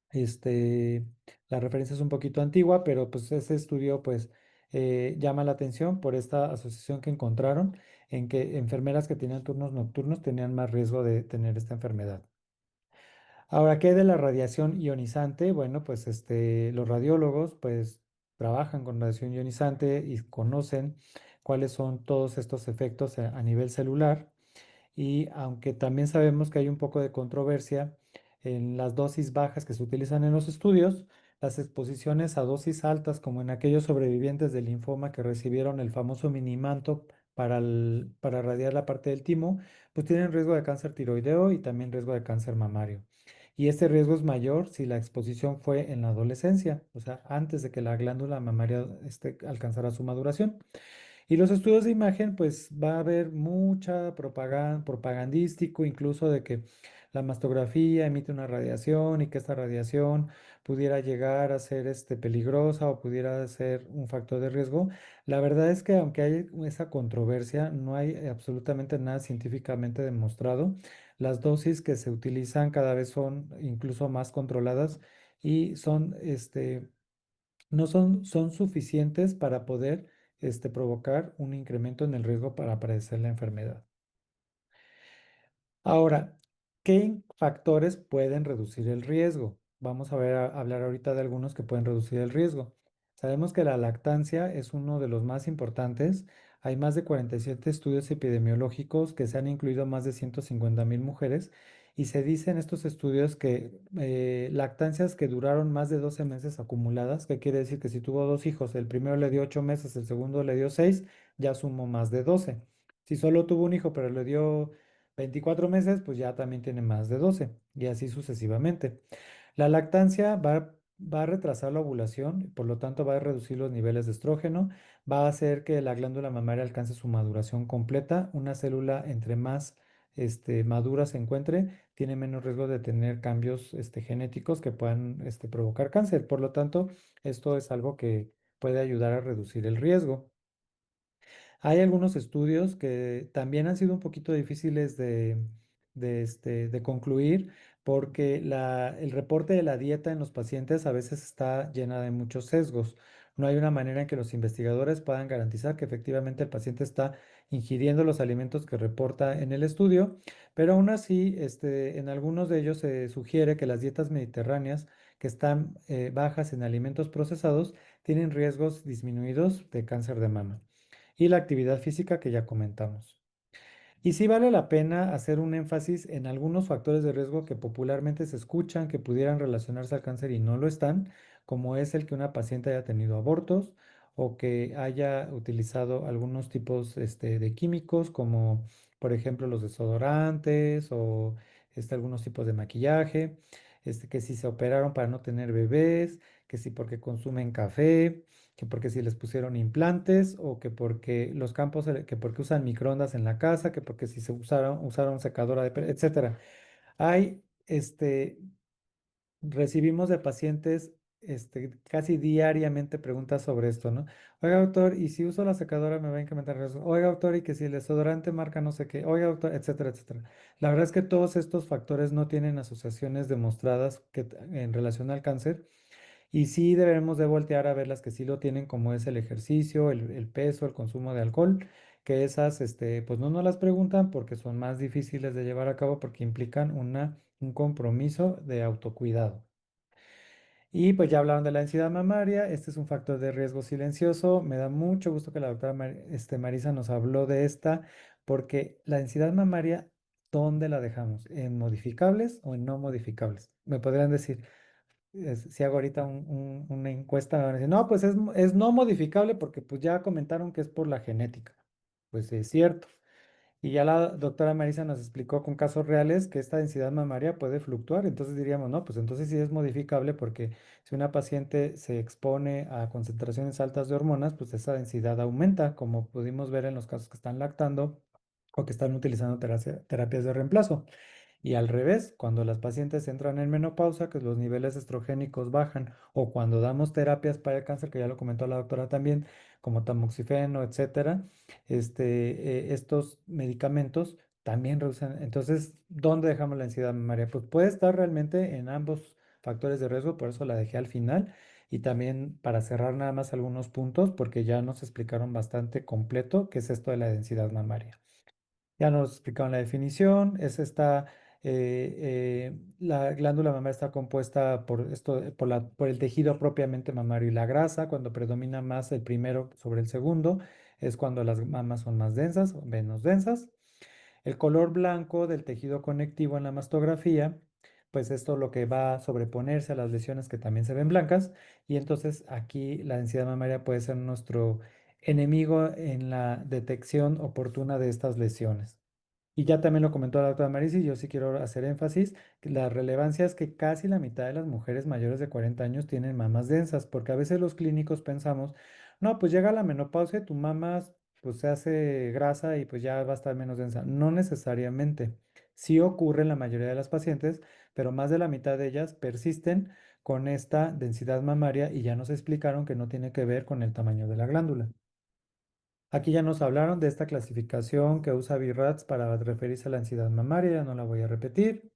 este, la referencia es un poquito antigua, pero pues ese estudio pues llama la atención por esta asociación que encontraron en que enfermeras que tenían turnos nocturnos tenían más riesgo de tener esta enfermedad. Ahora, ¿qué hay de la radiación ionizante? Bueno, pues los radiólogos pues trabajan con radiación ionizante y conocen cuáles son todos estos efectos a nivel celular. Y aunque también sabemos que hay un poco de controversia en las dosis bajas que se utilizan en los estudios, las exposiciones a dosis altas, como en aquellos sobrevivientes de linfoma que recibieron el famoso minimanto para radiar la parte del timo, pues tienen riesgo de cáncer tiroideo y también riesgo de cáncer mamario. Y este riesgo es mayor si la exposición fue en la adolescencia, o sea, antes de que la glándula mamaria alcanzara su maduración. Y los estudios de imagen, pues va a haber mucha propaganda, propagandístico, incluso de que la mastografía emite una radiación y que esta radiación pudiera llegar a ser peligrosa o pudiera ser un factor de riesgo. La verdad es que aunque hay esa controversia, no hay absolutamente nada científicamente demostrado. Las dosis que se utilizan cada vez son incluso más controladas y no son suficientes para poder provocar un incremento en el riesgo para padecer la enfermedad. Ahora, ¿qué factores pueden reducir el riesgo? Vamos a hablar ahorita de algunos que pueden reducir el riesgo. Sabemos que la lactancia es uno de los más importantes. Hay más de 47 estudios epidemiológicos que se han incluido a más de 150,000 mujeres y se dice en estos estudios que lactancias que duraron más de 12 meses acumuladas, que quiere decir que si tuvo dos hijos, el primero le dio 8 meses, el segundo le dio 6, ya sumó más de 12. Si solo tuvo un hijo pero le dio 24 meses, pues ya también tiene más de 12 y así sucesivamente. La lactancia va a retrasar la ovulación, por lo tanto va a reducir los niveles de estrógeno, va a hacer que la glándula mamaria alcance su maduración completa. Una célula entre más madura se encuentre, tiene menos riesgo de tener cambios genéticos que puedan provocar cáncer. Por lo tanto, esto es algo que puede ayudar a reducir el riesgo. Hay algunos estudios que también han sido un poquito difíciles de concluir porque el reporte de la dieta en los pacientes a veces está llena de muchos sesgos. No hay una manera en que los investigadores puedan garantizar que efectivamente el paciente está ingiriendo los alimentos que reporta en el estudio, pero aún así, en algunos de ellos se sugiere que las dietas mediterráneas que están bajas en alimentos procesados tienen riesgos disminuidos de cáncer de mama y la actividad física que ya comentamos. Y sí vale la pena hacer un énfasis en algunos factores de riesgo que popularmente se escuchan que pudieran relacionarse al cáncer y no lo están, como es el que una paciente haya tenido abortos o que haya utilizado algunos tipos de químicos, como por ejemplo los desodorantes o algunos tipos de maquillaje, que si se operaron para no tener bebés, que si porque consumen café, que porque si les pusieron implantes o que porque los campos, que porque usan microondas en la casa, que porque si se usaron secadora de pelo, etcétera. Hay, recibimos de pacientes, casi diariamente preguntas sobre esto, ¿no? Oiga, doctor, ¿y si uso la secadora me va a incrementar el riesgo? Oiga, doctor, ¿y que si el desodorante marca no sé qué? Oiga, doctor, etcétera, etcétera. La verdad es que todos estos factores no tienen asociaciones demostradas en relación al cáncer. Y sí debemos de voltear a ver las que sí lo tienen, como es el ejercicio, el peso, el consumo de alcohol, que esas, pues no nos las preguntan porque son más difíciles de llevar a cabo porque implican un compromiso de autocuidado. Y pues ya hablaron de la densidad mamaria, este es un factor de riesgo silencioso. Me da mucho gusto que la doctora Marisa nos habló de esta, porque la densidad mamaria, ¿dónde la dejamos? ¿En modificables o en no modificables? Me podrían decir, si hago ahorita una encuesta, me van a decir, no, pues es no modificable porque pues ya comentaron que es por la genética. Pues es cierto. Y ya la doctora Marisa nos explicó con casos reales que esta densidad mamaria puede fluctuar. Entonces diríamos, no, pues entonces sí es modificable porque si una paciente se expone a concentraciones altas de hormonas, pues esa densidad aumenta, como pudimos ver en los casos que están lactando o que están utilizando terapias de reemplazo. Y al revés, cuando las pacientes entran en menopausa, que los niveles estrogénicos bajan, o cuando damos terapias para el cáncer, que ya lo comentó la doctora también, como tamoxifeno, etcétera, estos medicamentos también reducen. Entonces, ¿dónde dejamos la densidad mamaria? Pues puede estar realmente en ambos factores de riesgo, por eso la dejé al final. Y también para cerrar nada más algunos puntos, porque ya nos explicaron bastante completo qué es esto de la densidad mamaria. Ya nos explicaron la definición, la glándula mamaria está compuesta por por el tejido propiamente mamario y la grasa. Cuando predomina más el primero sobre el segundo, es cuando las mamas son más densas o menos densas. El color blanco del tejido conectivo en la mastografía, pues esto lo que va a sobreponerse a las lesiones que también se ven blancas. Y entonces aquí la densidad mamaria puede ser nuestro enemigo en la detección oportuna de estas lesiones. Y ya también lo comentó la doctora Marisa y yo sí quiero hacer énfasis, que la relevancia es que casi la mitad de las mujeres mayores de 40 años tienen mamas densas, porque a veces los clínicos pensamos, no, pues llega la menopausia y tu mama pues se hace grasa y pues ya va a estar menos densa. No necesariamente. Sí ocurre en la mayoría de las pacientes, pero más de la mitad de ellas persisten con esta densidad mamaria y ya nos explicaron que no tiene que ver con el tamaño de la glándula. Aquí ya nos hablaron de esta clasificación que usa BIRATS para referirse a la ansiedad mamaria, ya no la voy a repetir.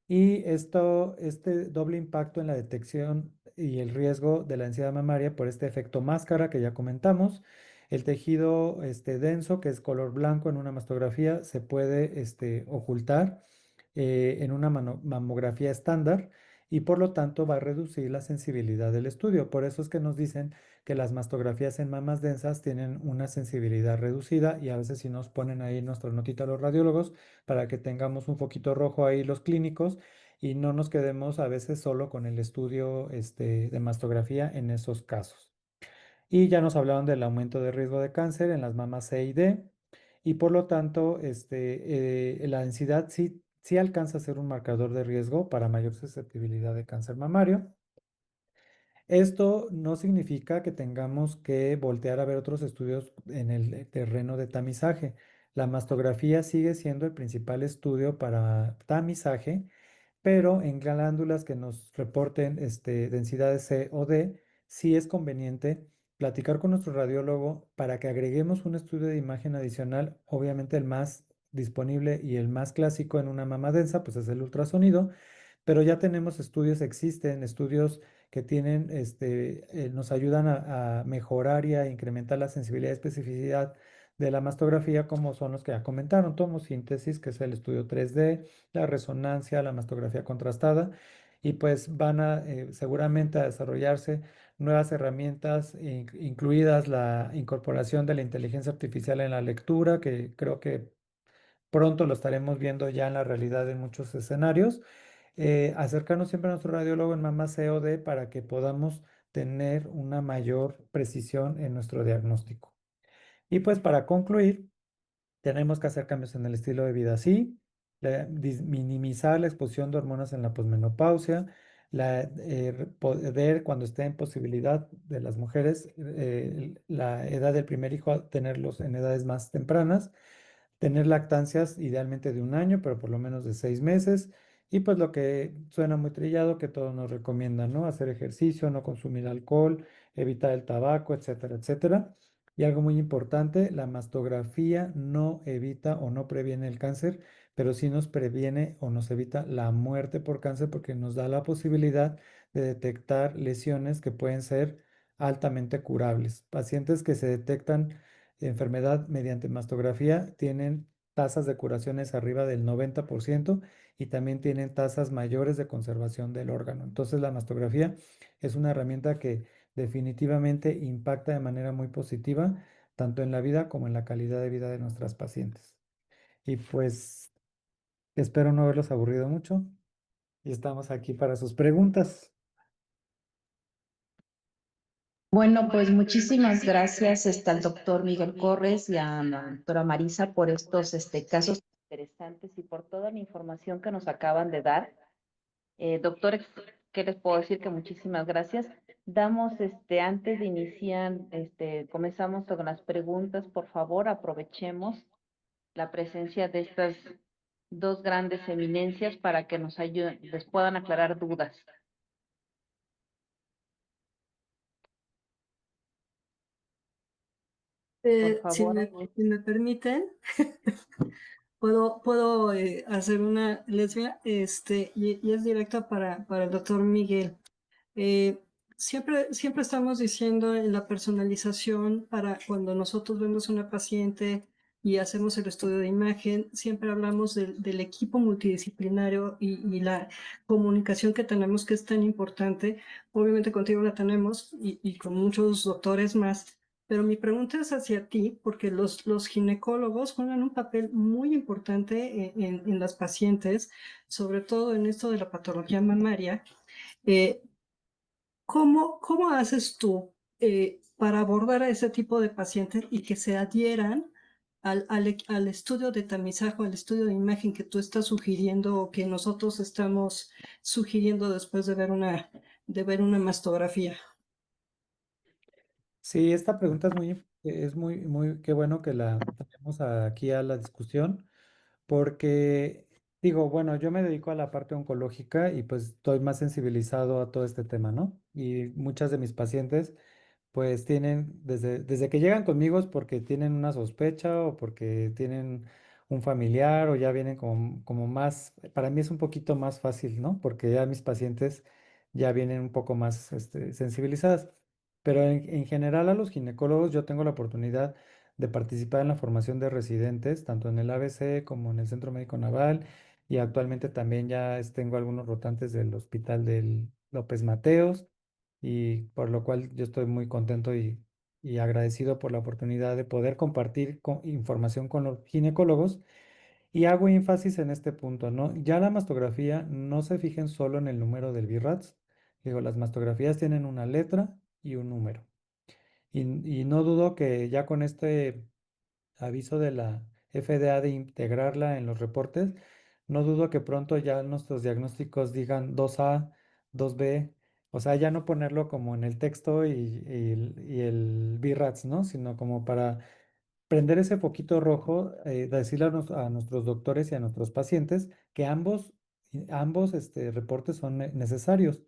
Y este doble impacto en la detección y el riesgo de la ansiedad mamaria por este efecto máscara que ya comentamos. El tejido denso, que es color blanco en una mastografía, se puede ocultar en una mamografía estándar y por lo tanto va a reducir la sensibilidad del estudio. Por eso es que nos dicen que las mastografías en mamas densas tienen una sensibilidad reducida y a veces si nos ponen ahí nuestra notita a los radiólogos para que tengamos un foquito rojo ahí los clínicos y no nos quedemos a veces solo con el estudio de mastografía en esos casos. Y ya nos hablaron del aumento de riesgo de cáncer en las mamas C y D y por lo tanto la densidad sí alcanza a ser un marcador de riesgo para mayor susceptibilidad de cáncer mamario. Esto no significa que tengamos que voltear a ver otros estudios en el terreno de tamizaje. La mastografía sigue siendo el principal estudio para tamizaje, pero en glándulas que nos reporten densidades C o D, sí es conveniente platicar con nuestro radiólogo para que agreguemos un estudio de imagen adicional, obviamente el más disponible y el más clásico en una mama densa, pues es el ultrasonido, pero ya tenemos estudios, existen estudios que tienen, nos ayudan a mejorar y a incrementar la sensibilidad y especificidad de la mastografía, como son los que ya comentaron, tomosíntesis, que es el estudio 3D, la resonancia, la mastografía contrastada, y pues van a seguramente a desarrollarse nuevas herramientas, incluidas la incorporación de la inteligencia artificial en la lectura, que creo que pronto lo estaremos viendo ya en la realidad en muchos escenarios. Acercarnos siempre a nuestro radiólogo en mama COD para que podamos tener una mayor precisión en nuestro diagnóstico. Y pues para concluir, tenemos que hacer cambios en el estilo de vida, sí, minimizar la exposición de hormonas en la posmenopausia, poder cuando esté en posibilidad de las mujeres, la edad del primer hijo, tenerlos en edades más tempranas, tener lactancias idealmente de un año, pero por lo menos de 6 meses. Y pues lo que suena muy trillado, que todos nos recomiendan, ¿no? Hacer ejercicio, no consumir alcohol, evitar el tabaco, etcétera, etcétera. Y algo muy importante, la mastografía no evita o no previene el cáncer, pero sí nos previene o nos evita la muerte por cáncer porque nos da la posibilidad de detectar lesiones que pueden ser altamente curables. Pacientes que se detectan enfermedad mediante mastografía tienen tasas de curaciones arriba del 90% y también tienen tasas mayores de conservación del órgano. Entonces la mastografía es una herramienta que definitivamente impacta de manera muy positiva tanto en la vida como en la calidad de vida de nuestras pacientes. Y pues espero no haberlos aburrido mucho y estamos aquí para sus preguntas. Bueno, pues muchísimas gracias al doctor Miguel Corres y a la doctora Marisa por estos casos interesantes y por toda la información que nos acaban de dar. Doctores, ¿qué les puedo decir? Que muchísimas gracias. Damos, antes de iniciar, comenzamos con las preguntas. Por favor, aprovechemos la presencia de estas dos grandes eminencias para que nos ayuden, les puedan aclarar dudas. Por Si favor. si me permiten, puedo hacer una lesbia, y es directa para el doctor Miguel. Eh, siempre estamos diciendo en la personalización para cuando nosotros vemos una paciente y hacemos el estudio de imagen, siempre hablamos del equipo multidisciplinario y la comunicación que tenemos que es tan importante. Obviamente contigo la tenemos y con muchos doctores más. Pero mi pregunta es hacia ti, porque los ginecólogos juegan un papel muy importante en las pacientes, sobre todo en esto de la patología mamaria. Eh, ¿Cómo haces tú para abordar a ese tipo de pacientes y que se adhieran al estudio de tamizaje, al estudio de imagen que tú estás sugiriendo o que nosotros estamos sugiriendo después de ver una mastografía? Sí, esta pregunta muy, qué bueno que la tenemos aquí a la discusión, porque digo, bueno, yo me dedico a la parte oncológica y pues estoy más sensibilizado a todo este tema, ¿no? Y muchas de mis pacientes pues tienen, desde que llegan conmigo es porque tienen una sospecha o porque tienen un familiar o ya vienen como más, para mí es un poquito más fácil, ¿no? Porque ya mis pacientes ya vienen un poco más sensibilizadas. Pero en general a los ginecólogos yo tengo la oportunidad de participar en la formación de residentes, tanto en el ABC como en el Centro Médico Naval, y actualmente también ya tengo algunos rotantes del Hospital del López Mateos. y por lo cual yo estoy muy contento y agradecido por la oportunidad de poder compartir información con los ginecólogos. Y hago énfasis en este punto, ¿no? Ya la mastografía no se fijen solo en el número del BIRATS. Digo, las mastografías tienen una letra y un número. Y no dudo que ya con este aviso de la FDA de integrarla en los reportes, no dudo que pronto ya nuestros diagnósticos digan 2A, 2B, o sea, ya no ponerlo como en el texto y el BIRATS, ¿no? Sino como para prender ese foquito rojo, decirle a nuestros doctores y a nuestros pacientes que ambos reportes son necesarios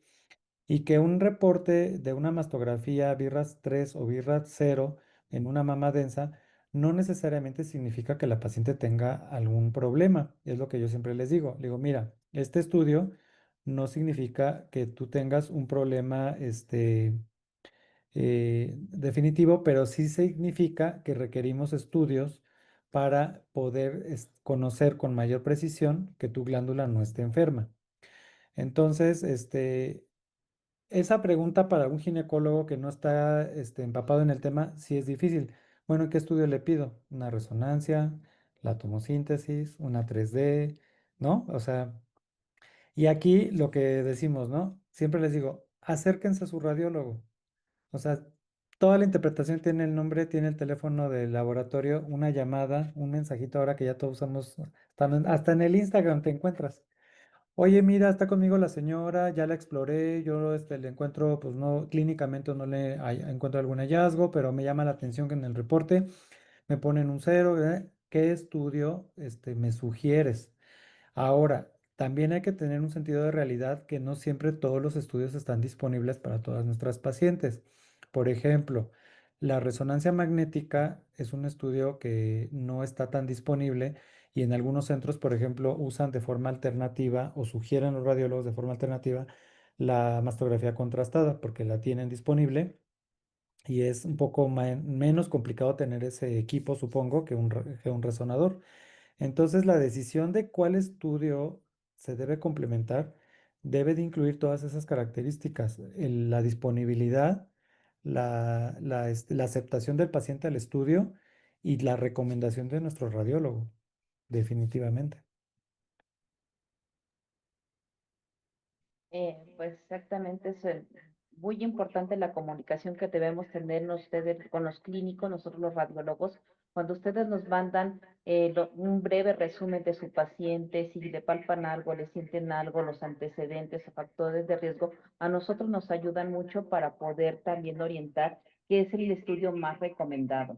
y que un reporte de una mastografía BIRATS 3 o BIRATS 0 en una mama densa no necesariamente significa que la paciente tenga algún problema. Es lo que yo siempre les digo. Le digo, mira, este estudio no significa que tú tengas un problema, definitivo, pero sí significa que requerimos estudios para poder conocer con mayor precisión que tu glándula no esté enferma. Entonces, esa pregunta para un ginecólogo que no está empapado en el tema, sí es difícil. Bueno, ¿qué estudio le pido? Una resonancia, la tomosíntesis, una 3D, ¿no? O sea, y aquí lo que decimos, ¿no? Siempre les digo, acérquense a su radiólogo. O sea, toda la interpretación tiene el nombre, tiene el teléfono del laboratorio, una llamada, un mensajito ahora que ya todos usamos, hasta en el Instagram te encuentras. Oye, mira, está conmigo la señora, ya la exploré, yo le encuentro, pues no, clínicamente no le encuentro algún hallazgo, pero me llama la atención que en el reporte me ponen un cero, ¿eh? ¿Qué estudio me sugieres? Ahora, también hay que tener un sentido de realidad que no siempre todos los estudios están disponibles para todas nuestras pacientes. Por ejemplo, la resonancia magnética es un estudio que no está tan disponible y en algunos centros, por ejemplo, usan de forma alternativa o sugieren los radiólogos de forma alternativa la mastografía contrastada porque la tienen disponible y es un poco menos complicado tener ese equipo, supongo, que un resonador. Entonces, la decisión de cuál estudio se debe complementar debe de incluir todas esas características, la disponibilidad, la aceptación del paciente al estudio y la recomendación de nuestro radiólogo, definitivamente. Pues exactamente es muy importante la comunicación que debemos tener ustedes con los clínicos, nosotros los radiólogos, cuando ustedes nos mandan un breve resumen de su paciente, si le palpan algo, le sienten algo, los antecedentes o factores de riesgo, a nosotros nos ayudan mucho para poder también orientar qué es el estudio más recomendado.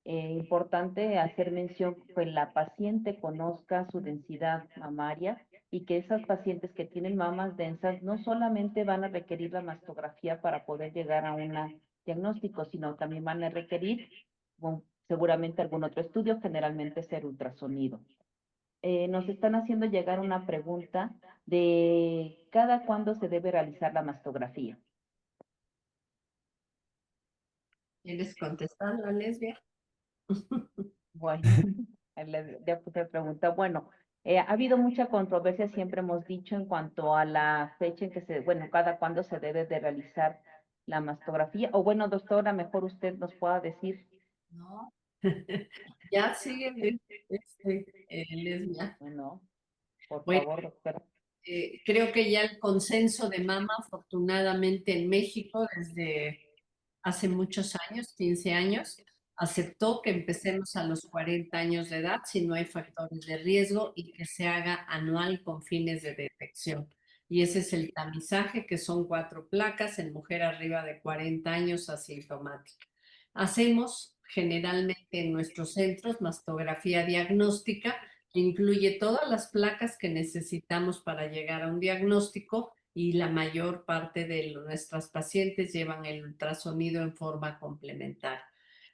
Importante hacer mención que la paciente conozca su densidad mamaria y que esas pacientes que tienen mamas densas no solamente van a requerir la mastografía para poder llegar a un diagnóstico, sino también van a requerir seguramente algún otro estudio, generalmente ser ultrasonido. Nos están haciendo llegar una pregunta de cada cuándo se debe realizar la mastografía. ¿Quieres contestarlo, Lesbia? Bueno, le pregunta, bueno, ha habido mucha controversia, siempre hemos dicho, en cuanto a la fecha en que bueno, cada cuándo se debe de realizar la mastografía, o bueno, doctora, mejor usted nos pueda decir. No. Ya sigue, Lesbia. Bueno, por Bueno, favor, doctora. creo que ya el consenso de mama, afortunadamente en México, desde hace muchos años, 15 años, aceptó que empecemos a los 40 años de edad si no hay factores de riesgo y que se haga anual con fines de detección. Y ese es el tamizaje, que son 4 placas en mujer arriba de 40 años asintomática. Hacemos generalmente en nuestros centros mastografía diagnóstica, que incluye todas las placas que necesitamos para llegar a un diagnóstico, y la mayor parte de nuestras pacientes llevan el ultrasonido en forma complementaria.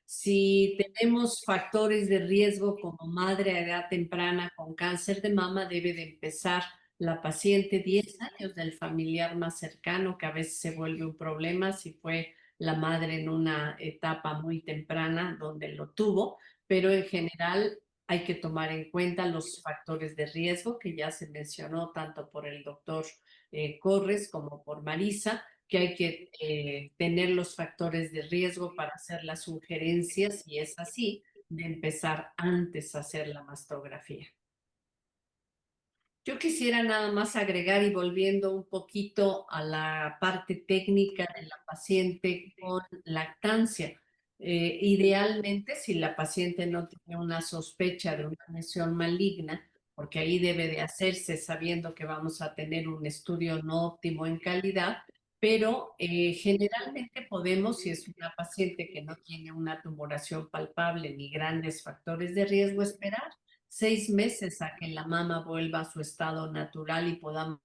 Si tenemos factores de riesgo como madre a edad temprana con cáncer de mama, debe de empezar la paciente 10 años del familiar más cercano, que a veces se vuelve un problema si fue la madre en una etapa muy temprana donde lo tuvo, pero en general hay que tomar en cuenta los factores de riesgo que ya se mencionó tanto por el doctor Corres como por Marisa, que hay que tener los factores de riesgo para hacer las sugerencias, y es así, de empezar antes a hacer la mastografía. Yo quisiera nada más agregar, y volviendo un poquito a la parte técnica de la paciente con lactancia. Idealmente, si la paciente no tiene una sospecha de una lesión maligna, porque ahí debe de hacerse sabiendo que vamos a tener un estudio no óptimo en calidad, pero generalmente podemos, si es una paciente que no tiene una tumoración palpable ni grandes factores de riesgo, esperar 6 meses a que la mama vuelva a su estado natural y podamos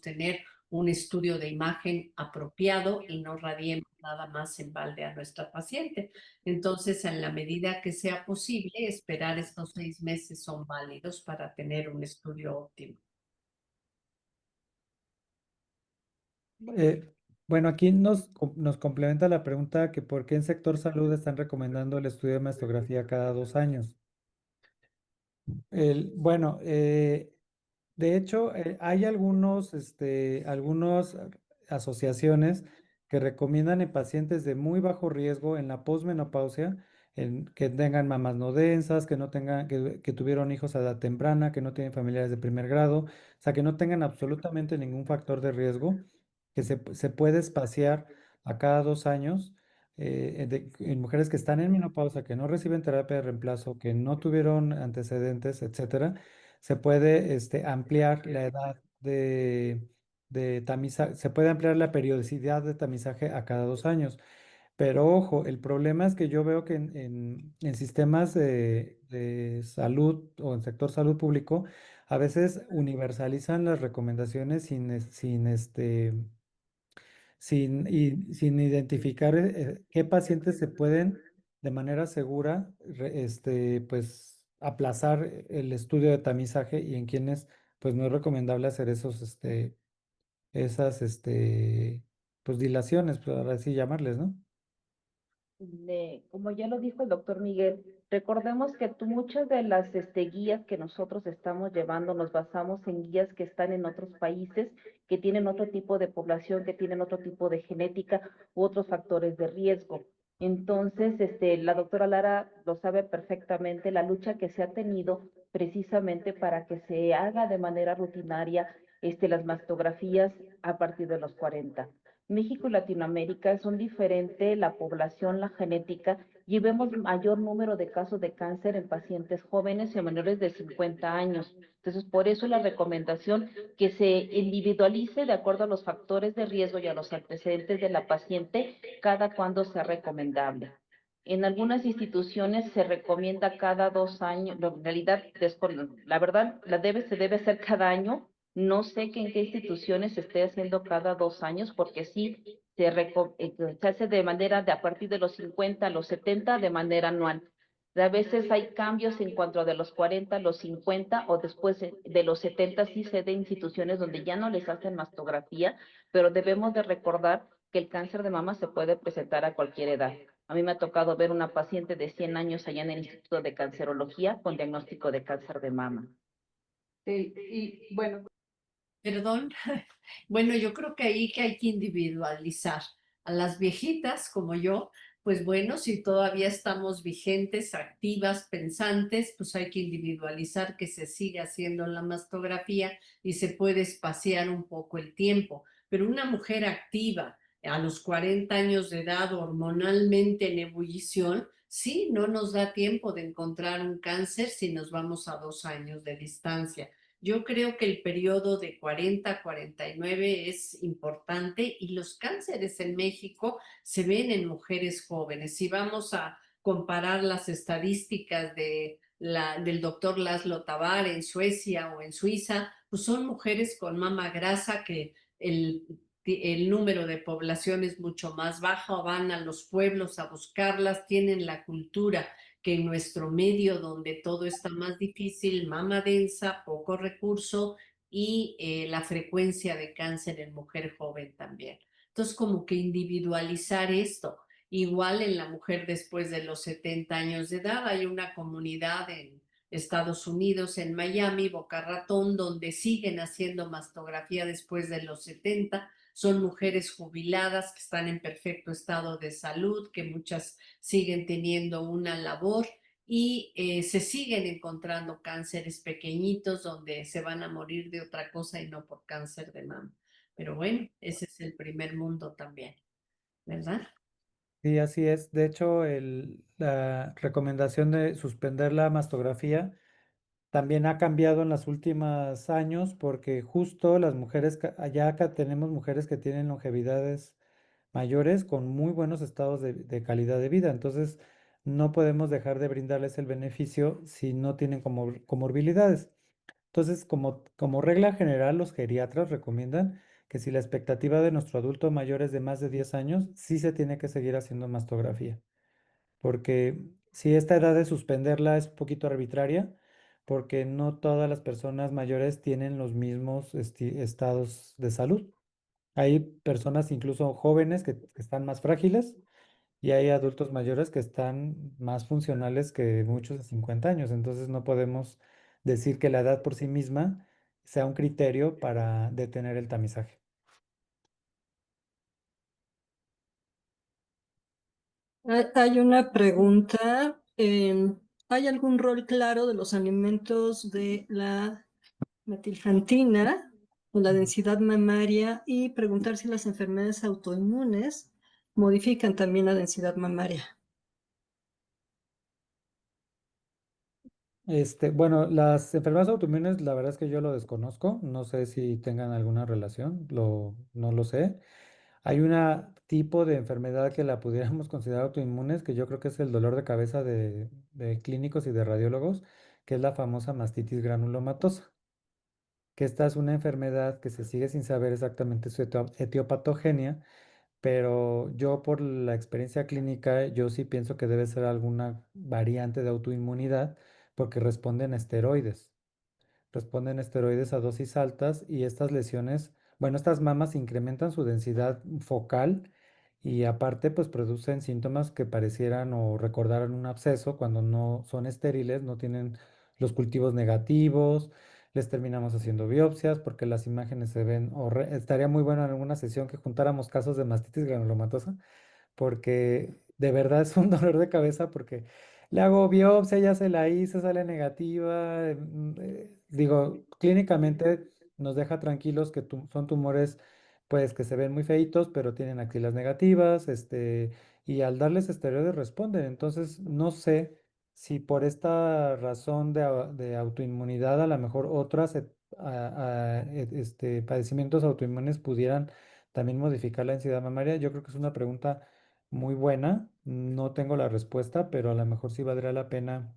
tener un estudio de imagen apropiado y no radiemos nada más en balde a nuestra paciente. Entonces, en la medida que sea posible, esperar estos 6 meses son válidos para tener un estudio óptimo. Bueno, aquí nos complementa la pregunta que por qué en sector salud están recomendando el estudio de mastografía cada 2 años. Bueno, de hecho, hay algunas asociaciones que recomiendan en pacientes de muy bajo riesgo en la posmenopausia, que tengan mamas no densas, que no tengan, que tuvieron hijos a edad temprana, que no tienen familiares de primer grado, o sea, que no tengan absolutamente ningún factor de riesgo, que se puede espaciar a cada 2 años. En mujeres que están en menopausa, que no reciben terapia de reemplazo, que no tuvieron antecedentes, etcétera, se puede ampliar la edad de tamizaje, se puede ampliar la periodicidad de tamizaje a cada 2 años. Pero ojo, el problema es que yo veo que en sistemas de salud o en sector salud público, a veces universalizan las recomendaciones sin identificar qué pacientes se pueden de manera segura pues aplazar el estudio de tamizaje y en quienes pues no es recomendable hacer esas pues dilaciones, pues ahora sí llamarles, ¿no? Como ya lo dijo el doctor Miguel, recordemos que muchas de las guías que nosotros estamos llevando nos basamos en guías que están en otros países, que tienen otro tipo de población, que tienen otro tipo de genética u otros factores de riesgo. Entonces, la doctora Lara lo sabe perfectamente, la lucha que se ha tenido precisamente para que se haga de manera rutinaria las mastografías a partir de los 40. México y Latinoamérica son diferentes la población, la genética, y vemos mayor número de casos de cáncer en pacientes jóvenes y menores de 50 años. Entonces, por eso la recomendación que se individualice de acuerdo a los factores de riesgo y a los antecedentes de la paciente, cada cuando sea recomendable. En algunas instituciones se recomienda cada 2 años, en realidad, la verdad, se debe hacer cada año. No sé en qué instituciones se esté haciendo cada 2 años, porque sí se hace de manera de a partir de los 50 a los 70 de manera anual. A veces hay cambios en cuanto a de los 40 a los 50 o después de los 70 sí se de instituciones donde ya no les hacen mastografía, pero debemos de recordar que el cáncer de mama se puede presentar a cualquier edad. A mí me ha tocado ver una paciente de 100 años allá en el Instituto de Cancerología con diagnóstico de cáncer de mama. Sí, y bueno, Perdón. Bueno, yo creo que ahí que hay que individualizar. A las viejitas como yo, pues bueno, si todavía estamos vigentes, activas, pensantes, pues hay que individualizar que se siga haciendo la mastografía y se puede espaciar un poco el tiempo. Pero una mujer activa a los 40 años de edad, hormonalmente en ebullición, sí, no nos da tiempo de encontrar un cáncer si nos vamos a 2 años de distancia. Yo creo que el periodo de 40 a 49 es importante, y los cánceres en México se ven en mujeres jóvenes. Si vamos a comparar las estadísticas del doctor Laszlo Tabar en Suecia o en Suiza, pues son mujeres con mama grasa, que el número de población es mucho más bajo, van a los pueblos a buscarlas, tienen la cultura que en nuestro medio, donde todo está más difícil, mama densa, poco recurso y la frecuencia de cáncer en mujer joven también. Entonces, como que individualizar esto. Igual en la mujer después de los 70 años de edad, hay una comunidad en Estados Unidos, en Miami, Boca Ratón, donde siguen haciendo mastografía después de los 70. son mujeres jubiladas que están en perfecto estado de salud, que muchas siguen teniendo una labor y se siguen encontrando cánceres pequeñitos donde se van a morir de otra cosa y no por cáncer de mama. Pero bueno, ese es el primer mundo también, ¿verdad? Sí, así es. De hecho, la recomendación de suspender la mastografía también ha cambiado en los últimos años porque justo las mujeres, allá acá tenemos mujeres que tienen longevidades mayores con muy buenos estados de calidad de vida. Entonces, no podemos dejar de brindarles el beneficio si no tienen comorbilidades. Entonces, como regla general, los geriatras recomiendan que si la expectativa de nuestro adulto mayor es de más de 10 años, sí se tiene que seguir haciendo mastografía. Porque si esta edad de suspenderla es un poquito arbitraria, porque no todas las personas mayores tienen los mismos estados de salud. Hay personas incluso jóvenes que están más frágiles y hay adultos mayores que están más funcionales que muchos de 50 años. Entonces no podemos decir que la edad por sí misma sea un criterio para detener el tamizaje. Hay una pregunta. ¿Hay algún rol claro de los alimentos de la metilfantina o la densidad mamaria? Y preguntar si las enfermedades autoinmunes modifican también la densidad mamaria. Bueno, las enfermedades autoinmunes, la verdad es que yo lo desconozco, no sé si tengan alguna relación, no lo sé. Hay un tipo de enfermedad que la pudiéramos considerar autoinmunes, que yo creo que es el dolor de cabeza de clínicos y de radiólogos, que es la famosa mastitis granulomatosa, que esta es una enfermedad que se sigue sin saber exactamente su etiopatogenia, pero yo por la experiencia clínica, yo sí pienso que debe ser alguna variante de autoinmunidad porque responden esteroides a dosis altas y estas lesiones, bueno, estas mamas incrementan su densidad focal y aparte pues producen síntomas que parecieran o recordaran un absceso cuando no son estériles, no tienen los cultivos negativos, les terminamos haciendo biopsias porque las imágenes se ven, estaría muy bueno en alguna sesión que juntáramos casos de mastitis granulomatosa porque de verdad es un dolor de cabeza porque le hago biopsia, ya se la hice, sale negativa. Digo, clínicamente nos deja tranquilos que son tumores pues que se ven muy feitos, pero tienen axilas negativas, y al darles esteroides responden. Entonces, no sé si por esta razón de autoinmunidad, a lo mejor otras padecimientos autoinmunes pudieran también modificar la densidad mamaria. Yo creo que es una pregunta muy buena. No tengo la respuesta, pero a lo mejor sí valdría la pena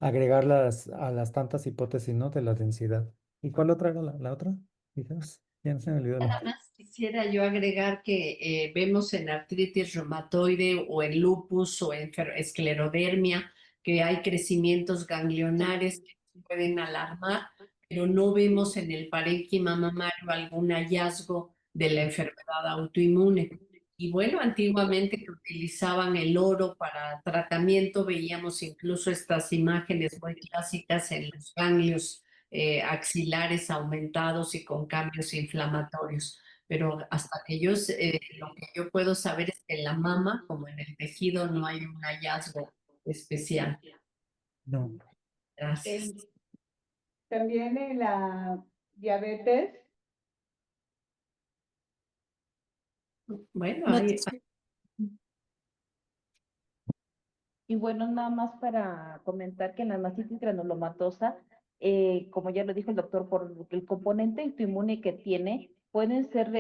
agregarlas a las tantas hipótesis, ¿no? De la densidad. ¿Y cuál otra era la otra? Quizás, ya no se me olvidó la Nada otra. más quisiera yo agregar que vemos en artritis reumatoide o en lupus o en esclerodermia que hay crecimientos ganglionares que pueden alarmar, pero no vemos en el parénquima mamario algún hallazgo de la enfermedad autoinmune. Y bueno, antiguamente que utilizaban el oro para tratamiento, veíamos incluso estas imágenes muy clásicas en los ganglios axilares aumentados y con cambios inflamatorios. Pero hasta que lo que yo puedo saber es que en la mama, como en el tejido, no hay un hallazgo especial. No. Gracias. También en la diabetes, Bueno, No, Y bueno, nada más para comentar que en la mastitis granulomatosa, como ya lo dijo el doctor, por el componente autoinmune que tiene, pueden ser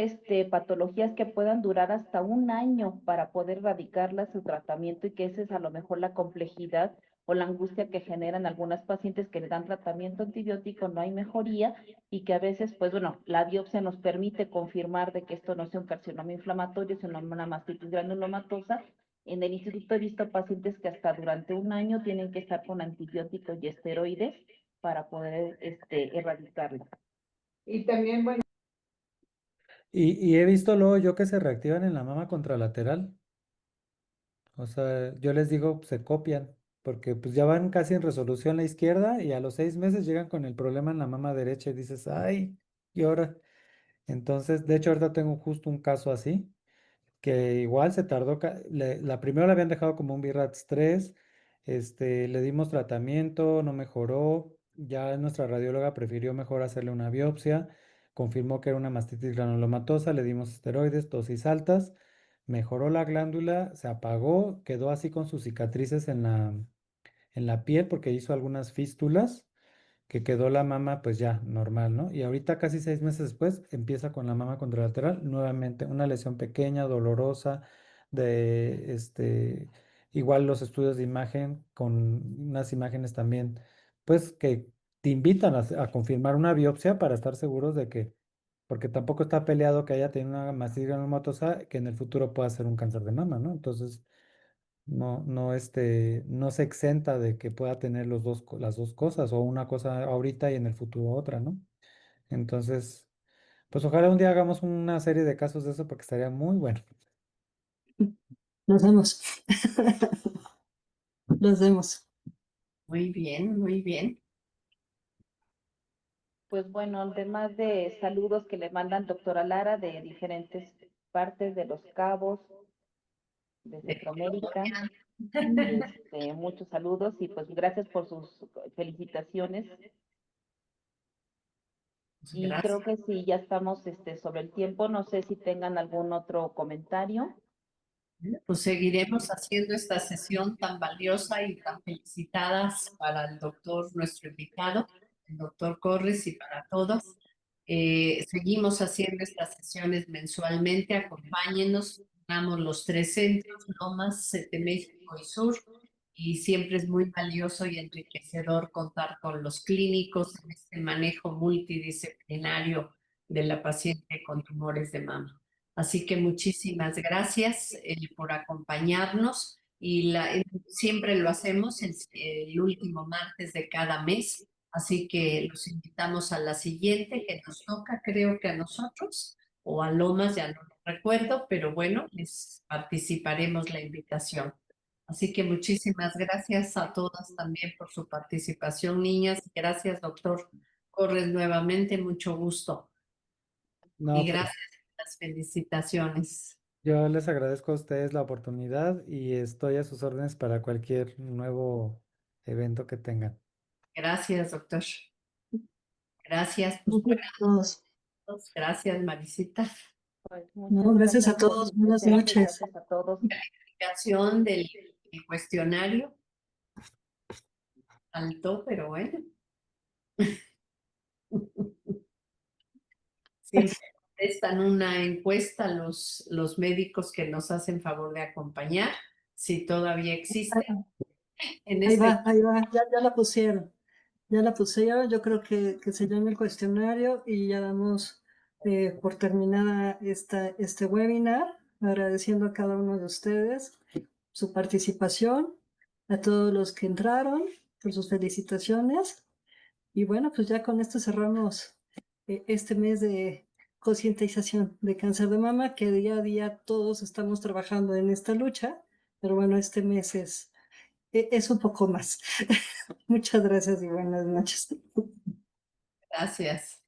patologías que puedan durar hasta un año para poder erradicarlas, su tratamiento, y que esa es a lo mejor la complejidad o la angustia que generan algunas pacientes que le dan tratamiento antibiótico, no hay mejoría, y que a veces, pues bueno, la biopsia nos permite confirmar de que esto no sea un carcinoma inflamatorio, sino una mastitis granulomatosa. En el instituto he visto pacientes que hasta durante un año tienen que estar con antibióticos y esteroides para poder erradicarla. y también, bueno, Y he visto luego yo que se reactivan en la mama contralateral. O sea, yo les digo, se copian, porque pues ya van casi en resolución la izquierda y a los 6 meses llegan con el problema en la mama derecha y dices, ay, ¿y ahora Entonces, de hecho, ahorita tengo justo un caso así, que igual se tardó, la primera la habían dejado como un BIRATS 3, le dimos tratamiento, no mejoró, ya nuestra radióloga prefirió mejor hacerle una biopsia, confirmó que era una mastitis granulomatosa, le dimos esteroides, dosis altas, mejoró la glándula, se apagó, quedó así con sus cicatrices en la piel porque hizo algunas fístulas que quedó la mama pues ya normal, ¿no? Y ahorita casi 6 meses después empieza con la mama contralateral, nuevamente una lesión pequeña, dolorosa, de igual los estudios de imagen con unas imágenes también, pues que te invitan a confirmar una biopsia para estar seguros de que, porque tampoco está peleado que haya tenido una mastitis granulomatosa que en el futuro pueda ser un cáncer de mama, ¿no? Entonces, no se exenta de que pueda tener las dos cosas, o una cosa ahorita y en el futuro otra, ¿no? Entonces, pues ojalá un día hagamos una serie de casos de eso porque estaría muy bueno. Nos vemos. Nos vemos. Muy bien, muy bien. Pues bueno, además de saludos que le mandan doctora Lara de diferentes partes de Los Cabos, de Centroamérica, muchos saludos y pues gracias por sus felicitaciones. Y Gracias. creo que sí, ya estamos sobre el tiempo. No sé si tengan algún otro comentario. Pues seguiremos haciendo esta sesión tan valiosa y tan felicitadas para el doctor, nuestro invitado, el doctor Corres, y para todos. Seguimos haciendo estas sesiones mensualmente. Acompáñenos, damos los 3 centros, Lomas, México y Sur, y siempre es muy valioso y enriquecedor contar con los clínicos en este manejo multidisciplinario de la paciente con tumores de mama. Así que muchísimas gracias por acompañarnos y siempre lo hacemos el último martes de cada mes. Así que los invitamos a la siguiente que nos toca, creo que a nosotros o a Lomas, ya no lo recuerdo, pero bueno, les participaremos la invitación. Así que muchísimas gracias a todas también por su participación, niñas. Gracias, doctor Corres, nuevamente, mucho gusto. No, Y pues gracias por las felicitaciones. yo les agradezco a ustedes la oportunidad y estoy a sus órdenes para cualquier nuevo evento que tengan. Gracias, doctor. Gracias, pues Gracias a todos. buenas, gracias, Marisita. Pues No, muchas gracias a gracias por todos. su Buenas presencia y noches. gracias a todos. Explicación del cuestionario. Alto, pero bueno. Siempre están una encuesta los médicos que nos hacen favor de acompañar, si todavía existe. En Ahí este va, ahí va. Ya la pusieron. Ya la pusieron. Yo creo que se llama el cuestionario y ya damos por terminada este webinar, agradeciendo a cada uno de ustedes su participación, a todos los que entraron por sus felicitaciones. Y bueno, pues ya con esto cerramos este mes de concientización de cáncer de mama, que día a día todos estamos trabajando en esta lucha, pero bueno, este mes es un poco más. Muchas gracias y buenas noches. Gracias.